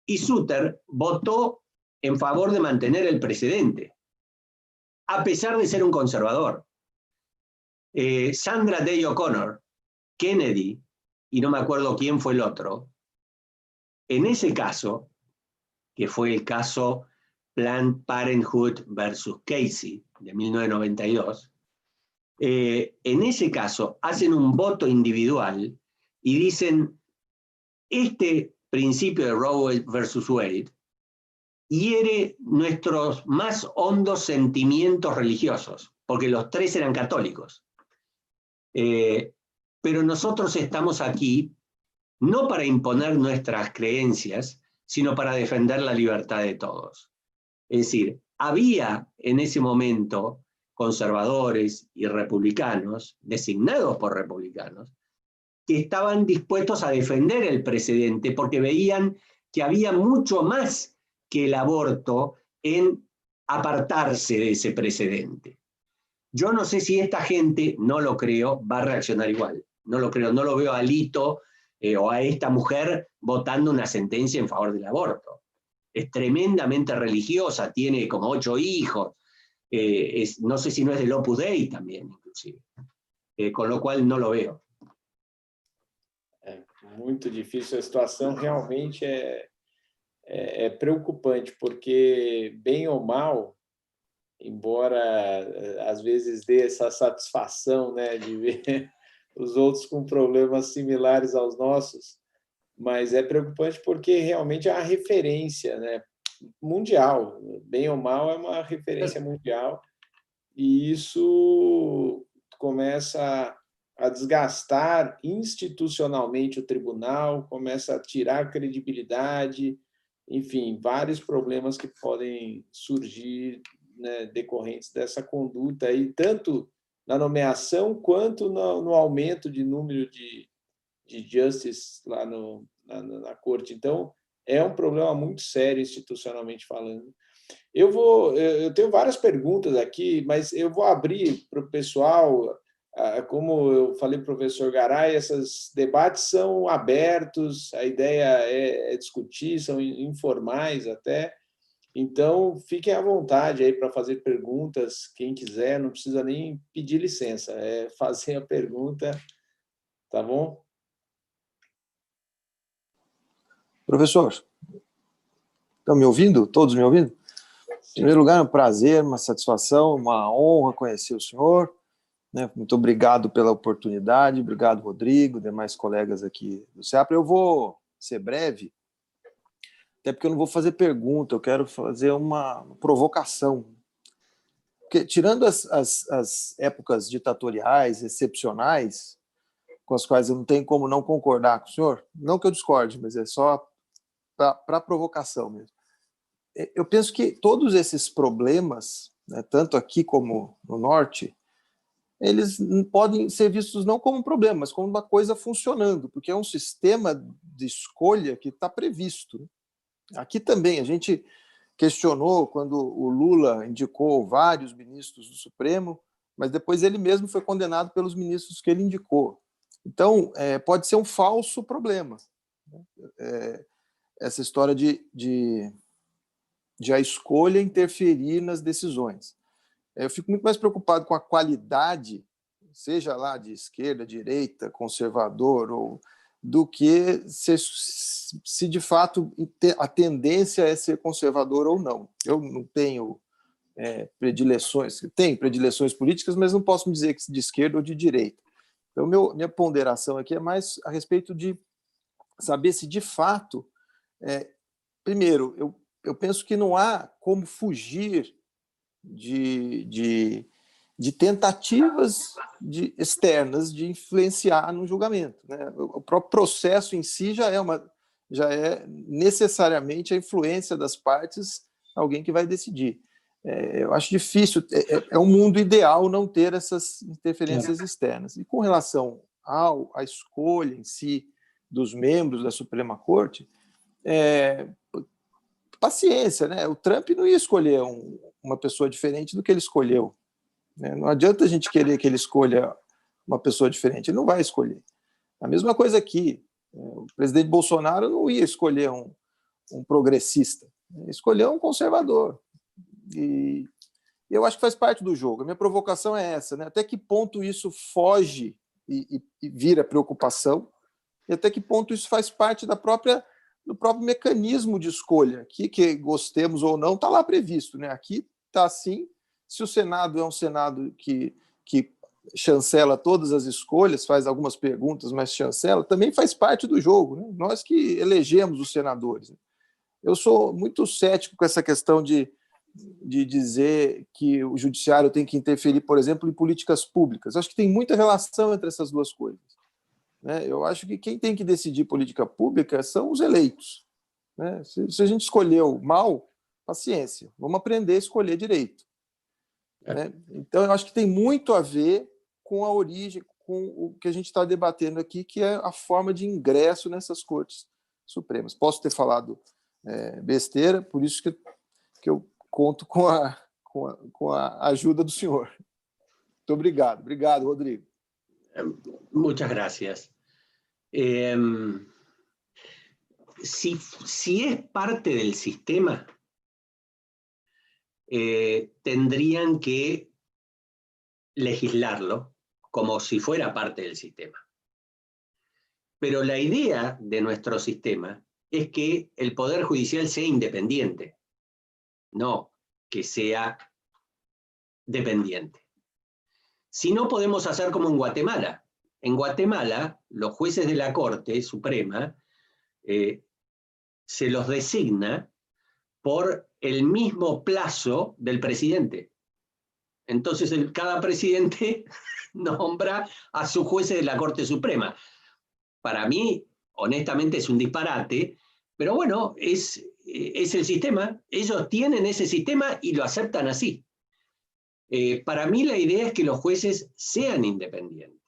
Y Souter votó en favor de mantener el precedente, a pesar de ser un conservador. Sandra Day O'Connor, Kennedy, y no me acuerdo quién fue el otro, en ese caso, que fue el caso Planned Parenthood versus Casey, de 1992, en ese caso hacen un voto individual y dicen, este principio de Roe versus Wade hiere nuestros más hondos sentimientos religiosos, porque los tres eran católicos. Pero nosotros estamos aquí no para imponer nuestras creencias, sino para defender la libertad de todos. Es decir, había en ese momento conservadores y republicanos, designados por republicanos, que estaban dispuestos a defender el precedente porque veían que había mucho más que el aborto en apartarse de ese precedente. Yo no sé si esta gente, no lo creo, va a reaccionar igual. No lo creo, no lo veo a Alito o a esta mujer votando una sentencia en favor del aborto. Es tremendamente religiosa, tiene como 8 hijos, no sé si no es del Opus Dei también, inclusive. Con lo cual no lo veo. É muito difícil, a situação realmente é preocupante, porque, bem ou mal, embora às vezes dê essa satisfação, né, de ver os outros com problemas similares aos nossos, mas é preocupante porque realmente é uma referência, né, mundial, bem ou mal é uma referência mundial, e isso começa a desgastar institucionalmente o tribunal, começa a tirar credibilidade, enfim, vários problemas que podem surgir, né, decorrentes dessa conduta, aí, tanto na nomeação quanto no aumento de número de justice lá na corte. Então, é um problema muito sério institucionalmente falando. Eu tenho várias perguntas aqui, mas eu vou abrir para o pessoal. Como eu falei, professor Garay, esses debates são abertos, a ideia é discutir, são informais até. Então, fiquem à vontade aí para fazer perguntas, quem quiser, não precisa nem pedir licença, é fazer a pergunta, tá bom? Professor, estão me ouvindo? Todos me ouvindo? Em primeiro lugar, é um prazer, uma satisfação, uma honra conhecer o senhor. Né? Muito obrigado pela oportunidade, obrigado, Rodrigo, demais colegas aqui do CEAPRA. Eu vou ser breve, até porque eu não vou fazer pergunta, eu quero fazer uma provocação. Porque, tirando as épocas ditatoriais, excepcionais, com as quais eu não tenho como não concordar com o senhor, não que eu discorde, mas é só para provocação mesmo. Eu penso que todos esses problemas, né, tanto aqui como no Norte, eles podem ser vistos não como um problema, mas como uma coisa funcionando, porque é um sistema de escolha que está previsto. Aqui também a gente questionou quando o Lula indicou vários ministros do Supremo, mas depois ele mesmo foi condenado pelos ministros que ele indicou. Então, pode ser um falso problema. Essa história de a escolha interferir nas decisões. Eu fico muito mais preocupado com a qualidade, seja lá de esquerda, direita, conservador, do que se de fato a tendência é ser conservador ou não. Eu não tenho predileções, tenho predileções políticas, mas não posso me dizer que de esquerda ou de direita. Então, minha ponderação aqui é mais a respeito de saber se de fato... primeiro, eu penso que não há como fugir de tentativas externas de influenciar no julgamento, né? O próprio processo em si já é necessariamente a influência das partes, alguém que vai decidir. Eu acho difícil, é um mundo ideal não ter essas interferências externas. E com relação à escolha em si dos membros da Suprema Corte, paciência, né? O Trump não ia escolher uma pessoa diferente do que ele escolheu. Né? Não adianta a gente querer que ele escolha uma pessoa diferente, ele não vai escolher. A mesma coisa aqui, o presidente Bolsonaro não ia escolher um progressista, escolheu um conservador. E eu acho que faz parte do jogo. A minha provocação é essa, né? Até que ponto isso foge e vira preocupação, e até que ponto isso faz parte do próprio mecanismo de escolha, que gostemos ou não, está lá previsto, né? Aqui está assim. Se o Senado é um Senado que chancela todas as escolhas, faz algumas perguntas, mas chancela, também faz parte do jogo, né? Nós que elegemos os senadores. Eu sou muito cético com essa questão de dizer que o judiciário tem que interferir, por exemplo, em políticas públicas. Acho que tem muita relação entre essas duas coisas, né? Eu acho que quem tem que decidir política pública são os eleitos, né? Se a gente escolheu mal, paciência, vamos aprender a escolher direito, né? Então, eu acho que tem muito a ver com a origem, com o que a gente está debatendo aqui, que é a forma de ingresso nessas cortes supremas. Posso ter falado besteira, por isso que eu conto com a ajuda do senhor. Muito obrigado. Obrigado, Rodrigo. Muchas gracias. Si es parte del sistema, tendrían que legislarlo como si fuera parte del sistema. Pero la idea de nuestro sistema es que el Poder Judicial sea independiente, no que sea dependiente. Si no, podemos hacer como en Guatemala. En Guatemala, los jueces de la Corte Suprema se los designa por el mismo plazo del presidente. Entonces, cada presidente nombra a sus jueces de la Corte Suprema. Para mí, honestamente, es un disparate, pero bueno, es el sistema. Ellos tienen ese sistema y lo aceptan así. Para mí la idea es que los jueces sean independientes.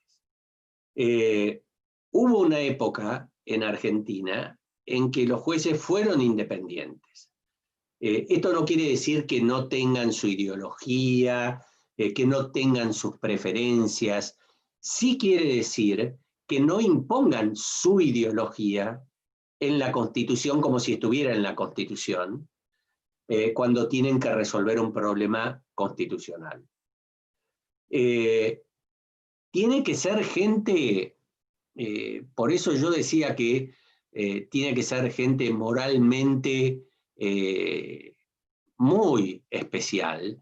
Hubo una época en Argentina en que los jueces fueron independientes. Esto no quiere decir que no tengan su ideología, que no tengan sus preferencias. Sí quiere decir que no impongan su ideología en la Constitución como si estuviera en la Constitución, cuando tienen que resolver un problema constitucional. Tiene que ser gente, por eso yo decía que tiene que ser gente moralmente muy especial,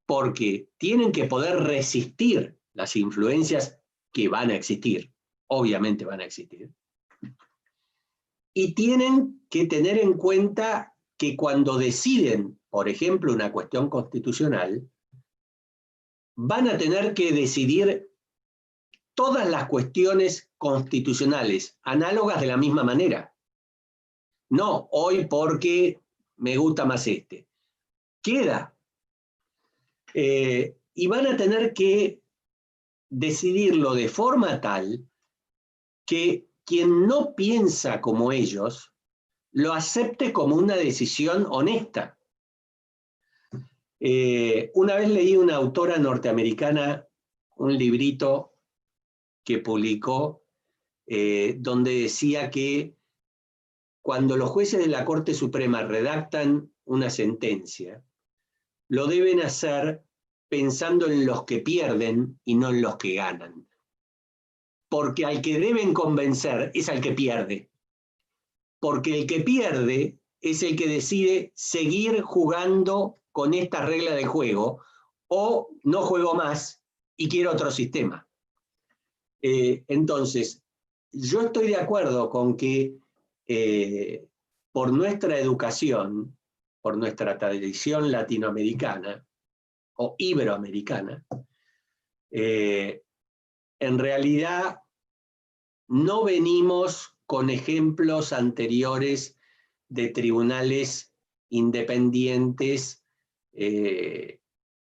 porque tienen que poder resistir las influencias que van a existir, obviamente van a existir, y tienen que tener en cuenta que cuando deciden, por ejemplo, una cuestión constitucional, van a tener que decidir todas las cuestiones constitucionales análogas de la misma manera. No, hoy porque me gusta más este. Queda. Y van a tener que decidirlo de forma tal que quien no piensa como ellos lo acepte como una decisión honesta. Una vez leí una autora norteamericana un librito que publicó donde decía que cuando los jueces de la Corte Suprema redactan una sentencia, lo deben hacer pensando en los que pierden y no en los que ganan. Porque al que deben convencer es al que pierde. Porque el que pierde es el que decide seguir jugando con esta regla del juego o no juego más y quiero otro sistema. Entonces, yo estoy de acuerdo con que por nuestra educación, por nuestra tradición latinoamericana o iberoamericana, en realidad no venimos con ejemplos anteriores de tribunales independientes,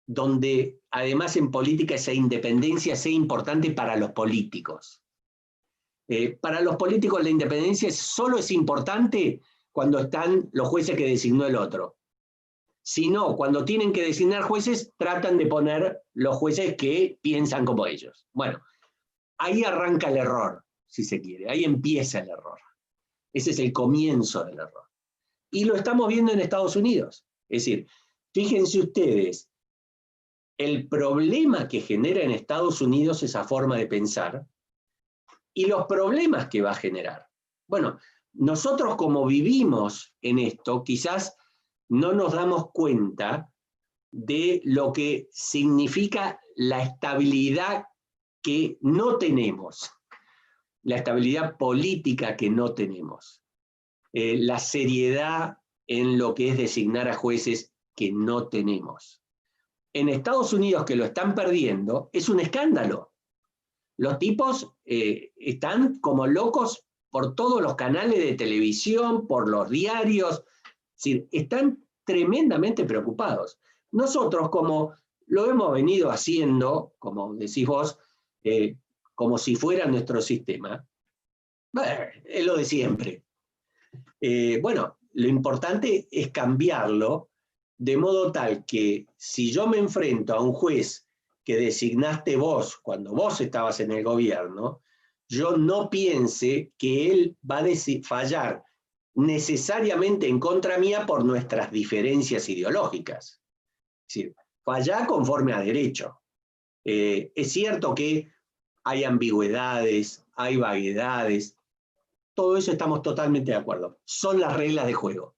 donde además en política esa independencia sea importante para los políticos. Para los políticos la independencia solo es importante cuando están los jueces que designó el otro. Si no, cuando tienen que designar jueces, tratan de poner los jueces que piensan como ellos. Bueno, ahí arranca el error, si se quiere, ahí empieza el error. Ese es el comienzo del error. Y lo estamos viendo en Estados Unidos. Es decir, fíjense ustedes, el problema que genera en Estados Unidos esa forma de pensar y los problemas que va a generar. Bueno, nosotros como vivimos en esto, quizás no nos damos cuenta de lo que significa la estabilidad que no tenemos, la estabilidad política que no tenemos, la seriedad en lo que es designar a jueces que no tenemos. En Estados Unidos, que lo están perdiendo, es un escándalo. Los tipos están como locos por todos los canales de televisión, por los diarios, es decir, están tremendamente preocupados. Nosotros, como lo hemos venido haciendo, como decís vos, como si fuera nuestro sistema, es lo de siempre. Bueno, lo importante es cambiarlo de modo tal que si yo me enfrento a un juez que designaste vos cuando vos estabas en el gobierno, yo no piense que él va a fallar necesariamente en contra mía por nuestras diferencias ideológicas. Es decir, fallar conforme a derecho. Es cierto que hay ambigüedades, hay vaguedades, todo eso estamos totalmente de acuerdo. Son las reglas de juego.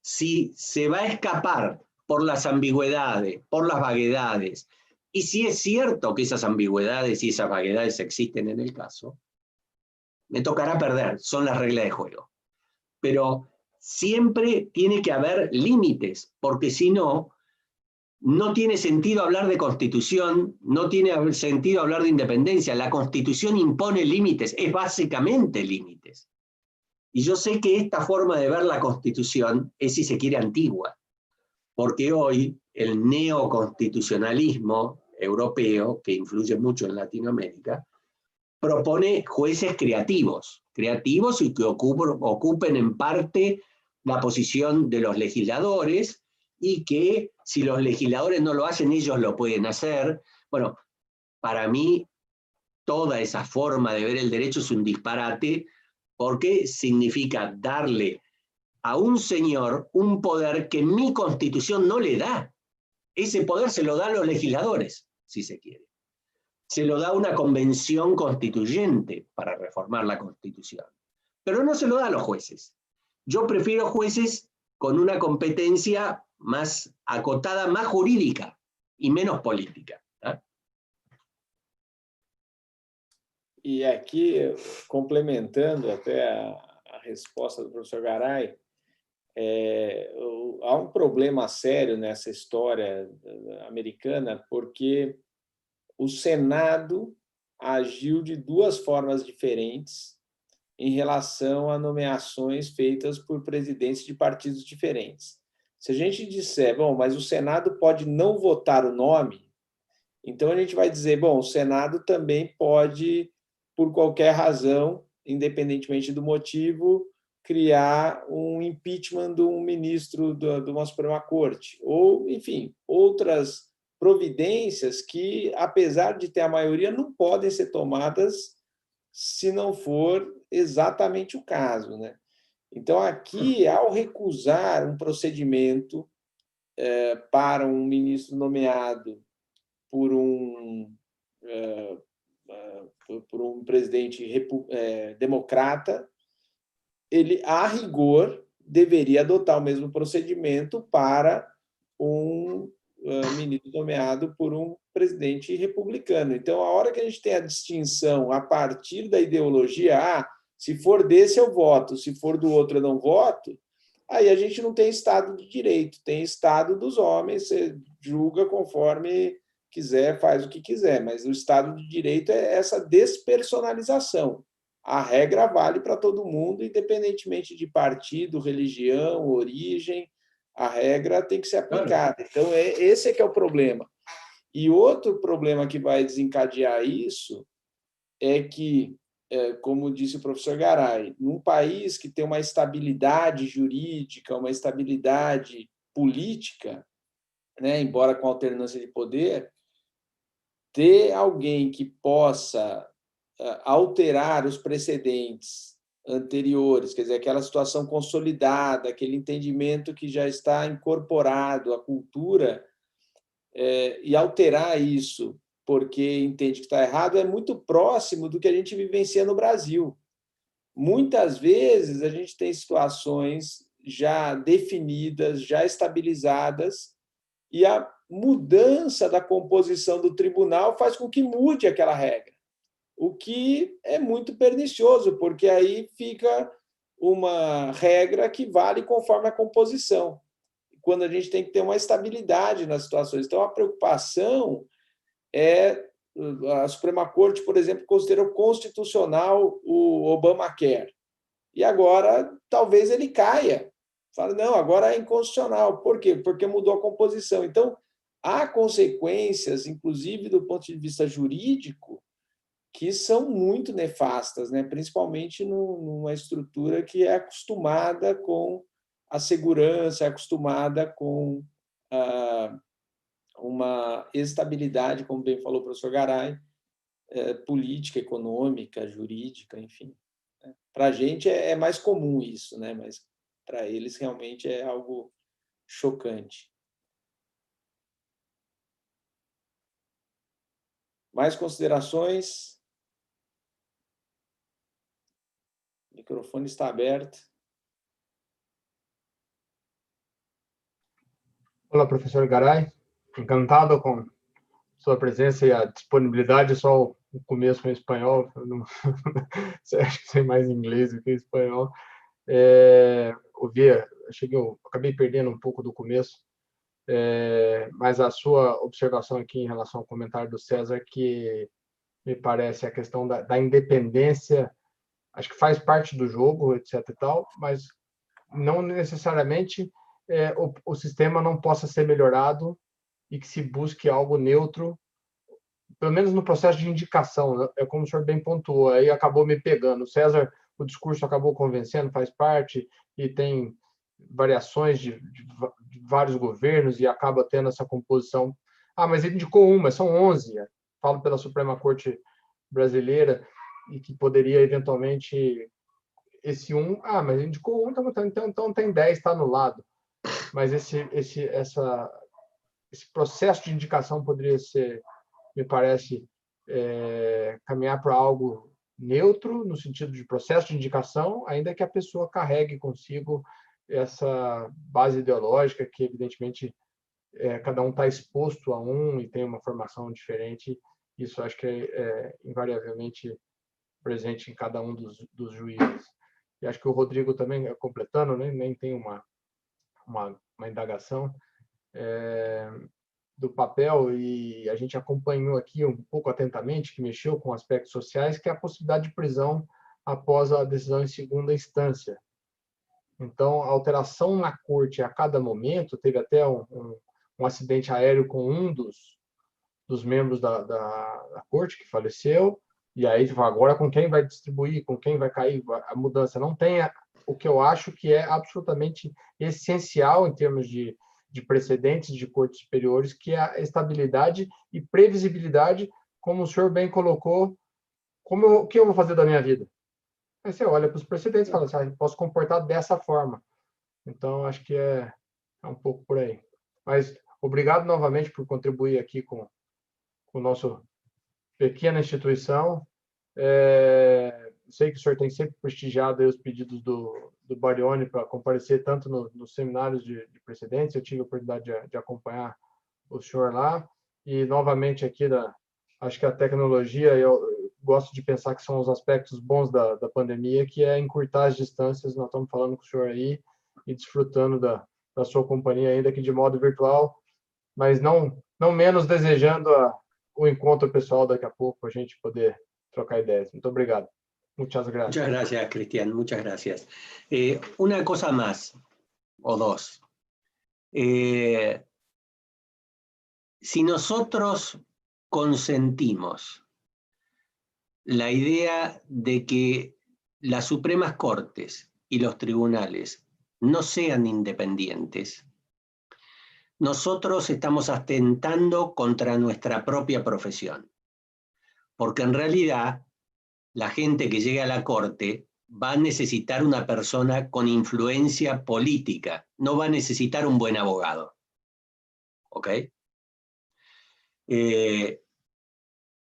Si se va a escapar por las ambigüedades, por las vaguedades, y si es cierto que esas ambigüedades y esas vaguedades existen en el caso, me tocará perder, son las reglas de juego. Pero siempre tiene que haber límites, porque si no, no tiene sentido hablar de constitución, no tiene sentido hablar de independencia. La constitución impone límites, es básicamente límites. Y yo sé que esta forma de ver la constitución es, si se quiere, antigua, porque hoy el neoconstitucionalismo europeo, que influye mucho en Latinoamérica, propone jueces creativos y que ocupen en parte la posición de los legisladores, y que si los legisladores no lo hacen, ellos lo pueden hacer. Bueno, para mí toda esa forma de ver el derecho es un disparate, porque significa darle a un señor un poder que mi Constitución no le da. Ese poder se lo da a los legisladores, si se quiere. Se lo da una convención constituyente para reformar la Constitución. Pero no se lo da a los jueces. Yo prefiero jueces con una competencia más acotada, más jurídica y menos política. ¿Eh? E aqui, complementando até a resposta do professor Garay, há um problema sério nessa história americana, porque o Senado agiu de duas formas diferentes em relação a nomeações feitas por presidentes de partidos diferentes. Se a gente disser, bom, mas o Senado pode não votar o nome, então a gente vai dizer, bom, o Senado também pode, por qualquer razão, independentemente do motivo, criar um impeachment de um ministro de uma Suprema Corte, ou, enfim, outras providências que, apesar de ter a maioria, não podem ser tomadas se não for exatamente o caso, né? Então, aqui, ao recusar um procedimento para um ministro nomeado por um presidente democrata, ele, a rigor, deveria adotar o mesmo procedimento para um ministro nomeado por um presidente republicano. Então, a hora que a gente tem a distinção a partir da ideologia, se for desse eu voto, se for do outro eu não voto, aí a gente não tem Estado de Direito, tem Estado dos homens, você julga conforme quiser, faz o que quiser, mas o Estado de Direito é essa despersonalização. A regra vale para todo mundo, independentemente de partido, religião, origem, a regra tem que ser aplicada. Então, esse é que é o problema. E outro problema que vai desencadear isso é que, como disse o professor Garay, num país que tem uma estabilidade jurídica, uma estabilidade política, né, embora com alternância de poder, ter alguém que possa alterar os precedentes anteriores, quer dizer, aquela situação consolidada, aquele entendimento que já está incorporado à cultura, e alterar isso porque entende que está errado, é muito próximo do que a gente vivencia no Brasil. Muitas vezes a gente tem situações já definidas, já estabilizadas, e a mudança da composição do tribunal faz com que mude aquela regra, o que é muito pernicioso, porque aí fica uma regra que vale conforme a composição, quando a gente tem que ter uma estabilidade nas situações. Então, a preocupação é... A Suprema Corte, por exemplo, considerou constitucional o Obamacare. E agora, talvez ele caia. Fala, não, agora é inconstitucional. Por quê? Porque mudou a composição. Então, há consequências, inclusive do ponto de vista jurídico, que são muito nefastas, né? Principalmente numa estrutura que é acostumada com a segurança, é acostumada com uma estabilidade, como bem falou o professor Garay, política, econômica, jurídica, enfim. Para a gente é mais comum isso, né? Mas para eles realmente é algo chocante. Mais considerações? O microfone está aberto. Olá, professor Garay. Encantado com sua presença e a disponibilidade. Só o começo em espanhol. Eu não... acho que sei mais inglês do que espanhol. Eu acabei perdendo um pouco do começo, mas a sua observação aqui em relação ao comentário do César, que me parece a questão da independência, acho que faz parte do jogo, etc. e tal, mas não necessariamente o sistema não possa ser melhorado e que se busque algo neutro, pelo menos no processo de indicação, né? É como o senhor bem pontuou, aí acabou me pegando. O César, o discurso acabou convencendo, faz parte, e tem variações de vários governos, e acaba tendo essa composição. Ah, mas ele indicou uma, são 11. Falo pela Suprema Corte Brasileira, e que poderia, eventualmente, esse um... Ah, mas ele indicou um, então tem 10, está anulado. Mas esse processo de indicação poderia ser, me parece, caminhar para algo neutro, no sentido de processo de indicação, ainda que a pessoa carregue consigo essa base ideológica que, evidentemente, cada um está exposto a um e tem uma formação diferente. Isso acho que é invariavelmente presente em cada um dos juízes. E acho que o Rodrigo também, completando, né, nem tem uma indagação do papel, e a gente acompanhou aqui um pouco atentamente, que mexeu com aspectos sociais, que é a possibilidade de prisão após a decisão em segunda instância. Então, a alteração na corte a cada momento, teve até um acidente aéreo com um dos membros da corte que faleceu, e aí agora com quem vai distribuir, com quem vai cair a mudança. Não tem o que eu acho que é absolutamente essencial em termos de precedentes de cortes superiores, que é a estabilidade e previsibilidade, como o senhor bem colocou, o que eu vou fazer da minha vida? Aí você olha para os precedentes e fala assim, posso comportar dessa forma. Então, acho que é um pouco por aí. Mas obrigado novamente por contribuir aqui com a nossa pequena instituição. Sei que o senhor tem sempre prestigiado os pedidos do Barioni para comparecer tanto nos seminários de precedentes. Eu tive a oportunidade de acompanhar o senhor lá. E, novamente, aqui, acho que a tecnologia, eu gosto de pensar que são os aspectos bons da pandemia, que é encurtar as distâncias. Nós estamos falando com o senhor aí e desfrutando da sua companhia, ainda que de modo virtual, mas não menos desejando o encontro pessoal daqui a pouco, para a gente poder trocar ideias. Muito obrigado. Muchas gracias. Muchas gracias, Cristian. Muchas gracias. Una cosa más, o dos. Si nosotros consentimos la idea de que las Supremas Cortes y los tribunales no sean independientes, nosotros estamos atentando contra nuestra propia profesión. Porque en realidad, la gente que llegue a la Corte va a necesitar una persona con influencia política, no va a necesitar un buen abogado. ¿Ok?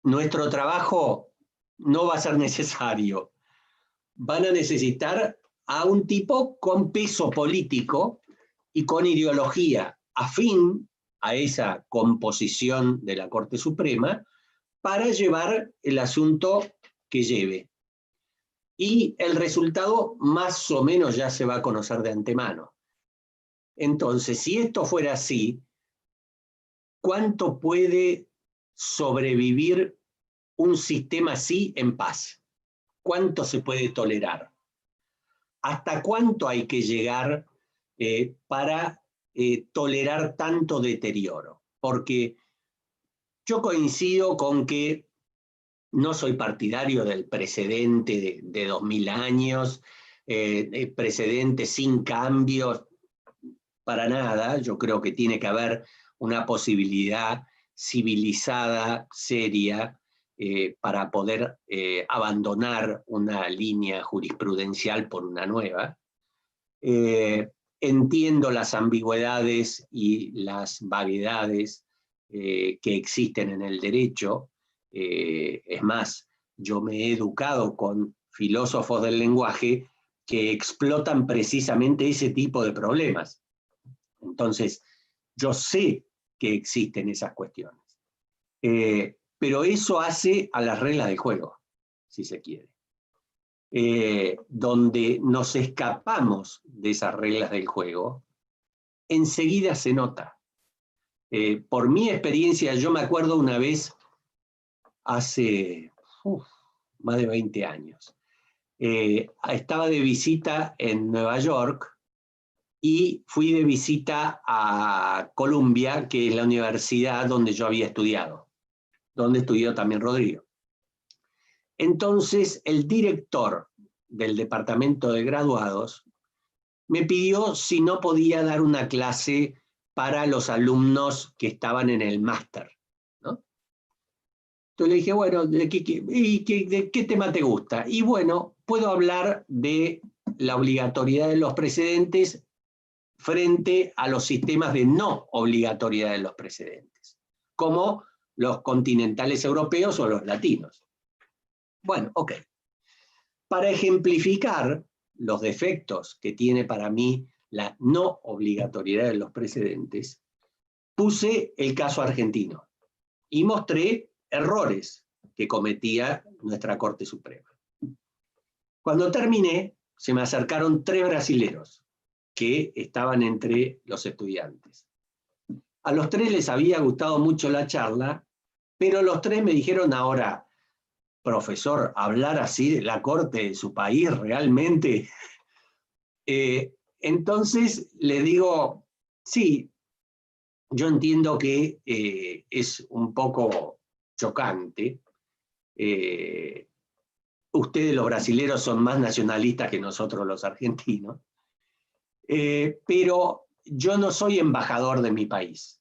nuestro trabajo no va a ser necesario. Van a necesitar a un tipo con peso político y con ideología afín a esa composición de la Corte Suprema para llevar el asunto que lleve. Y el resultado más o menos ya se va a conocer de antemano. Entonces, si esto fuera así, ¿cuánto puede sobrevivir un sistema así en paz? ¿Cuánto se puede tolerar? ¿Hasta cuánto hay que llegar para tolerar tanto deterioro? Porque yo coincido con que no soy partidario del precedente de 2000 años, precedente sin cambios, para nada. Yo creo que tiene que haber una posibilidad civilizada, seria, para poder abandonar una línea jurisprudencial por una nueva. Entiendo las ambigüedades y las vaguedades que existen en el derecho. Es más, yo me he educado con filósofos del lenguaje que explotan precisamente ese tipo de problemas. Entonces, yo sé que existen esas cuestiones. Pero eso hace a las reglas del juego, si se quiere. Donde nos escapamos de esas reglas del juego, enseguida se nota. Por mi experiencia, yo me acuerdo una vez, hace más de 20 años, estaba de visita en Nueva York y fui de visita a Columbia, que es la universidad donde yo había estudiado, donde estudió también Rodrigo. Entonces, el director del departamento de graduados me pidió si no podía dar una clase para los alumnos que estaban en el máster, ¿no? Entonces le dije, bueno, ¿de qué tema te gusta? Y bueno, puedo hablar de la obligatoriedad de los precedentes frente a los sistemas de no obligatoriedad de los precedentes, como los continentales europeos o los latinos. Bueno, ok. Para ejemplificar los defectos que tiene para mí la no obligatoriedad de los precedentes, puse el caso argentino y mostré errores que cometía nuestra Corte Suprema. Cuando terminé, se me acercaron 3 brasileros que estaban entre los estudiantes. A los 3 les había gustado mucho la charla, pero los 3 me dijeron: ahora, profesor, hablar así de la Corte de su país realmente. Entonces le digo, sí, yo entiendo que es un poco chocante. Ustedes los brasileros son más nacionalistas que nosotros los argentinos, pero yo no soy embajador de mi país.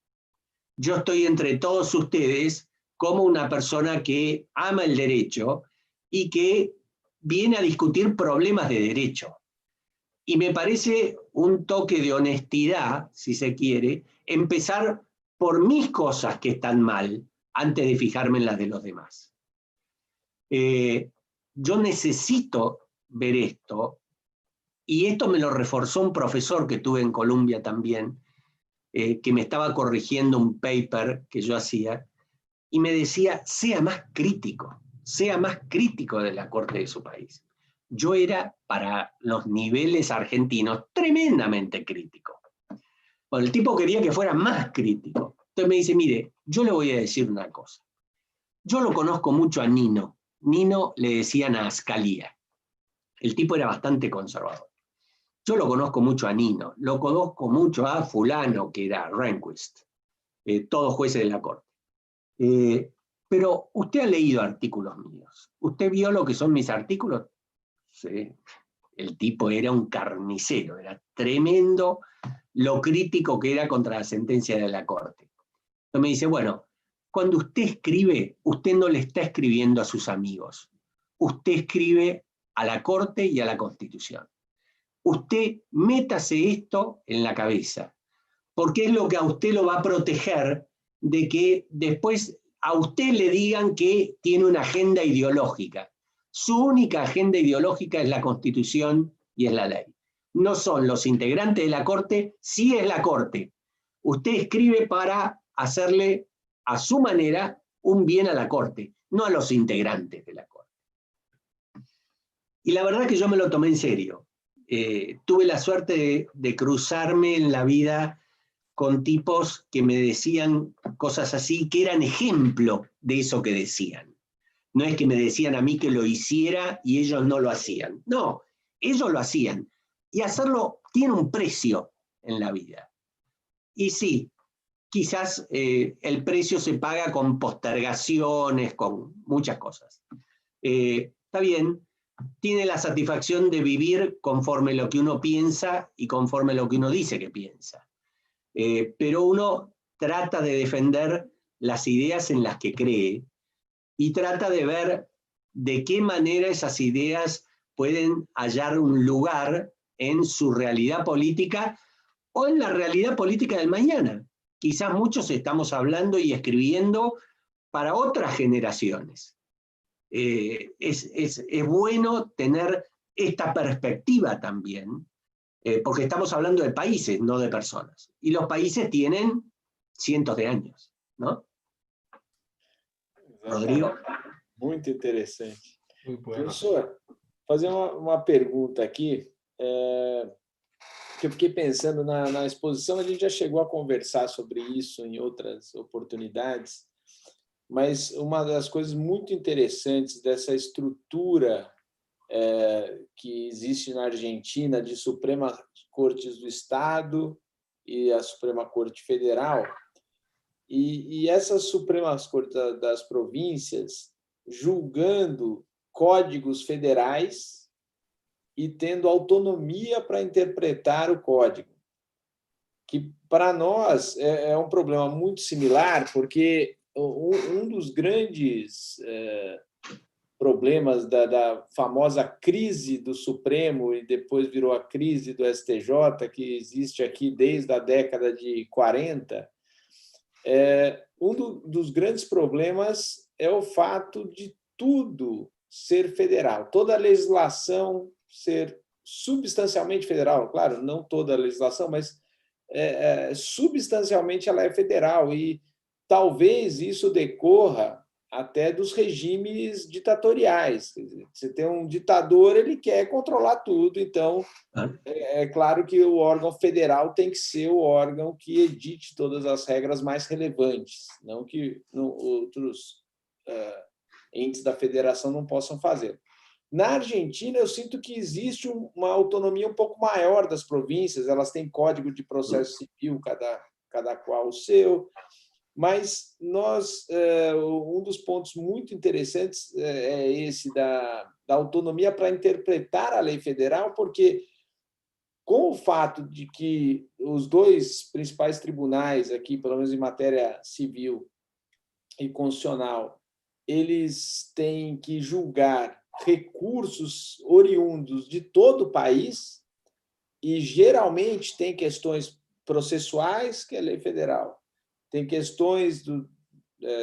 Yo estoy entre todos ustedes como una persona que ama el derecho y que viene a discutir problemas de derecho. Y me parece un toque de honestidad, si se quiere, empezar por mis cosas que están mal antes de fijarme en las de los demás. Yo necesito ver esto, y esto me lo reforzó un profesor que tuve en Columbia también, que me estaba corrigiendo un paper que yo hacía, y me decía: sea más crítico de la Corte de su país. Yo era, para los niveles argentinos, tremendamente crítico. Bueno, el tipo quería que fuera más crítico. Entonces me dice: mire, yo le voy a decir una cosa. Yo lo conozco mucho a Nino. Nino le decían a Ascalía. El tipo era bastante conservador. Yo lo conozco mucho a Nino. Lo conozco mucho a fulano, que era Rehnquist. Todos jueces de la Corte. Pero usted ha leído artículos míos. ¿Usted vio lo que son mis artículos? Sí. El tipo era un carnicero, era tremendo lo crítico que era contra la sentencia de la Corte. Entonces me dice: bueno, cuando usted escribe, usted no le está escribiendo a sus amigos. Usted escribe a la Corte y a la Constitución. Usted métase esto en la cabeza, porque es lo que a usted lo va a proteger de que después a usted le digan que tiene una agenda ideológica. Su única agenda ideológica es la Constitución y es la ley. No son los integrantes de la Corte, sí es la Corte. Usted escribe para hacerle a su manera un bien a la Corte, no a los integrantes de la Corte. Y la verdad que yo me lo tomé en serio. Tuve la suerte de cruzarme en la vida con tipos que me decían cosas así, que eran ejemplo de eso que decían. No es que me decían a mí que lo hiciera y ellos no lo hacían. No, ellos lo hacían. Y hacerlo tiene un precio en la vida. Y sí, quizás el precio se paga con postergaciones, con muchas cosas. Está bien, tiene la satisfacción de vivir conforme lo que uno piensa y conforme lo que uno dice que piensa. Pero uno trata de defender las ideas en las que cree y trata de ver de qué manera esas ideas pueden hallar un lugar en su realidad política o en la realidad política del mañana. Quizás muchos estamos hablando y escribiendo para otras generaciones. Es bueno tener esta perspectiva también, porque estamos hablando de países, no de personas. Y los países tienen cientos de años, ¿no? Rodrigo? Muito interessante. Muito bom. Professor, fazer uma pergunta aqui, que eu fiquei pensando na exposição, a gente já chegou a conversar sobre isso em outras oportunidades, mas uma das coisas muito interessantes dessa estrutura que existe na Argentina de Suprema Cortes do Estado e a Suprema Corte Federal, e essas Supremas Cortes das províncias julgando códigos federais e tendo autonomia para interpretar o código, que para nós é um problema muito similar, porque um dos grandes problemas da famosa crise do Supremo e depois virou a crise do STJ, que existe aqui desde a década de 40, dos grandes problemas é o fato de tudo ser federal, toda a legislação ser substancialmente federal. Claro, não toda a legislação, mas substancialmente ela é federal, e talvez isso decorra até dos regimes ditatoriais. Você tem um ditador, ele quer controlar tudo, então é claro que o órgão federal tem que ser o órgão que edite todas as regras mais relevantes, não que outros entes da federação não possam fazer. Na Argentina, eu sinto que existe uma autonomia um pouco maior das províncias, elas têm código de processo civil, cada qual o seu, mas um dos pontos muito interessantes é esse da autonomia para interpretar a lei federal, porque com o fato de que os dois principais tribunais aqui, pelo menos em matéria civil e constitucional, eles têm que julgar recursos oriundos de todo o país e geralmente tem questões processuais, que é lei federal, tem questões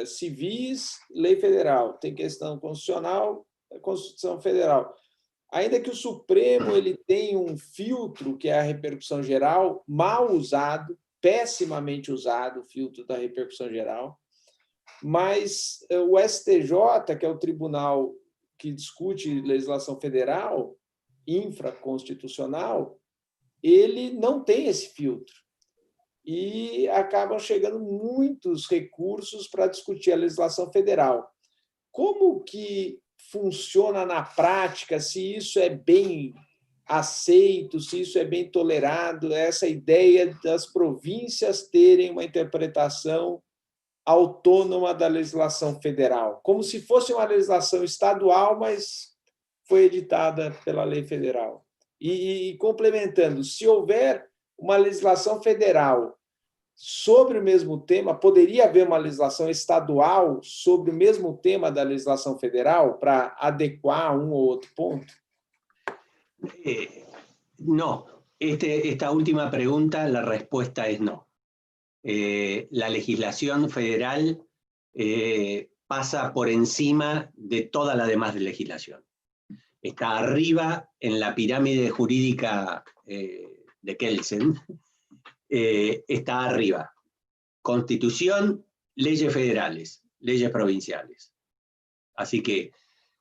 civis, lei federal, tem questão constitucional, Constituição Federal. Ainda que o Supremo ele tem um filtro, que é a repercussão geral, mal usado, pessimamente usado, o filtro da repercussão geral, mas o STJ, que é o tribunal que discute legislação federal, infraconstitucional, ele não tem esse filtro. E acabam chegando muitos recursos para discutir a legislação federal. Como que funciona na prática, se isso é bem aceito, se isso é bem tolerado, essa ideia das províncias terem uma interpretação autônoma da legislação federal, como se fosse uma legislação estadual, mas foi editada pela lei federal. E complementando, se houver uma legislação federal sobre o mesmo tema, poderia haver uma legislação estadual sobre o mesmo tema da legislação federal para adequar um ou outro ponto? No. Esta última pregunta, la respuesta es no. La legislación federal pasa por encima de toda la demás legislación. Está arriba en la pirámide jurídica de Kelsen, está arriba. Constitución, leyes federales, leyes provinciales. Así que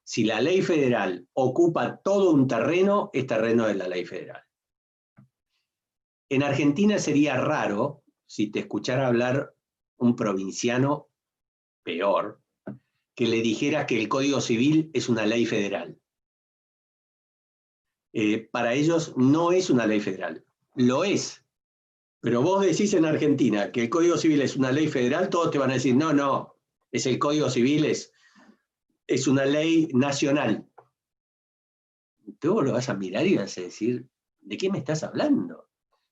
si la ley federal ocupa todo un terreno, es terreno de la ley federal. En Argentina sería raro, si te escuchara hablar un provinciano peor, que le dijera que el Código Civil es una ley federal. Para ellos no es una ley federal, lo es. Pero vos decís en Argentina que el Código Civil es una ley federal, todos te van a decir, no, no, es el Código Civil, es una ley nacional. Tú lo vas a mirar y vas a decir, ¿de qué me estás hablando?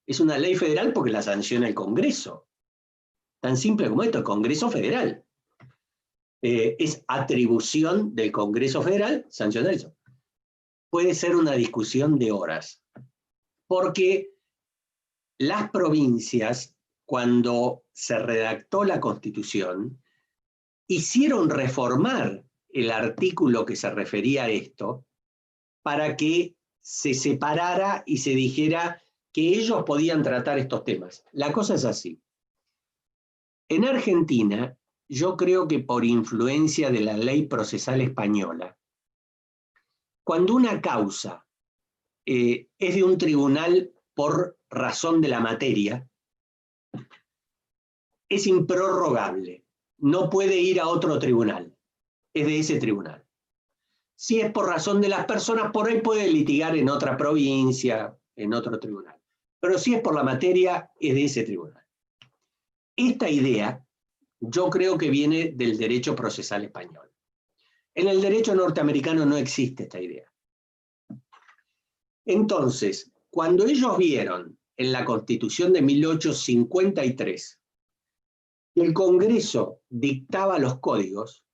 Es una ley federal porque la sanciona el Congreso. Tan simple como esto, el Congreso Federal. Es atribución del Congreso Federal sancionar eso. Puede ser una discusión de horas, porque las provincias, cuando se redactó la Constitución, hicieron reformar el artículo que se refería a esto para que se separara y se dijera que ellos podían tratar estos temas. La cosa es así. En Argentina, yo creo que por influencia de la ley procesal española, cuando una causa es de un tribunal por razón de la materia, es improrrogable. No puede ir a otro tribunal. Es de ese tribunal. Si es por razón de las personas, por ahí puede litigar en otra provincia, en otro tribunal. Pero si es por la materia, es de ese tribunal. Esta idea, yo creo que viene del derecho procesal español. En el derecho norteamericano no existe esta idea. Entonces, cuando ellos vieron en la Constitución de 1853 que el Congreso dictaba los códigos,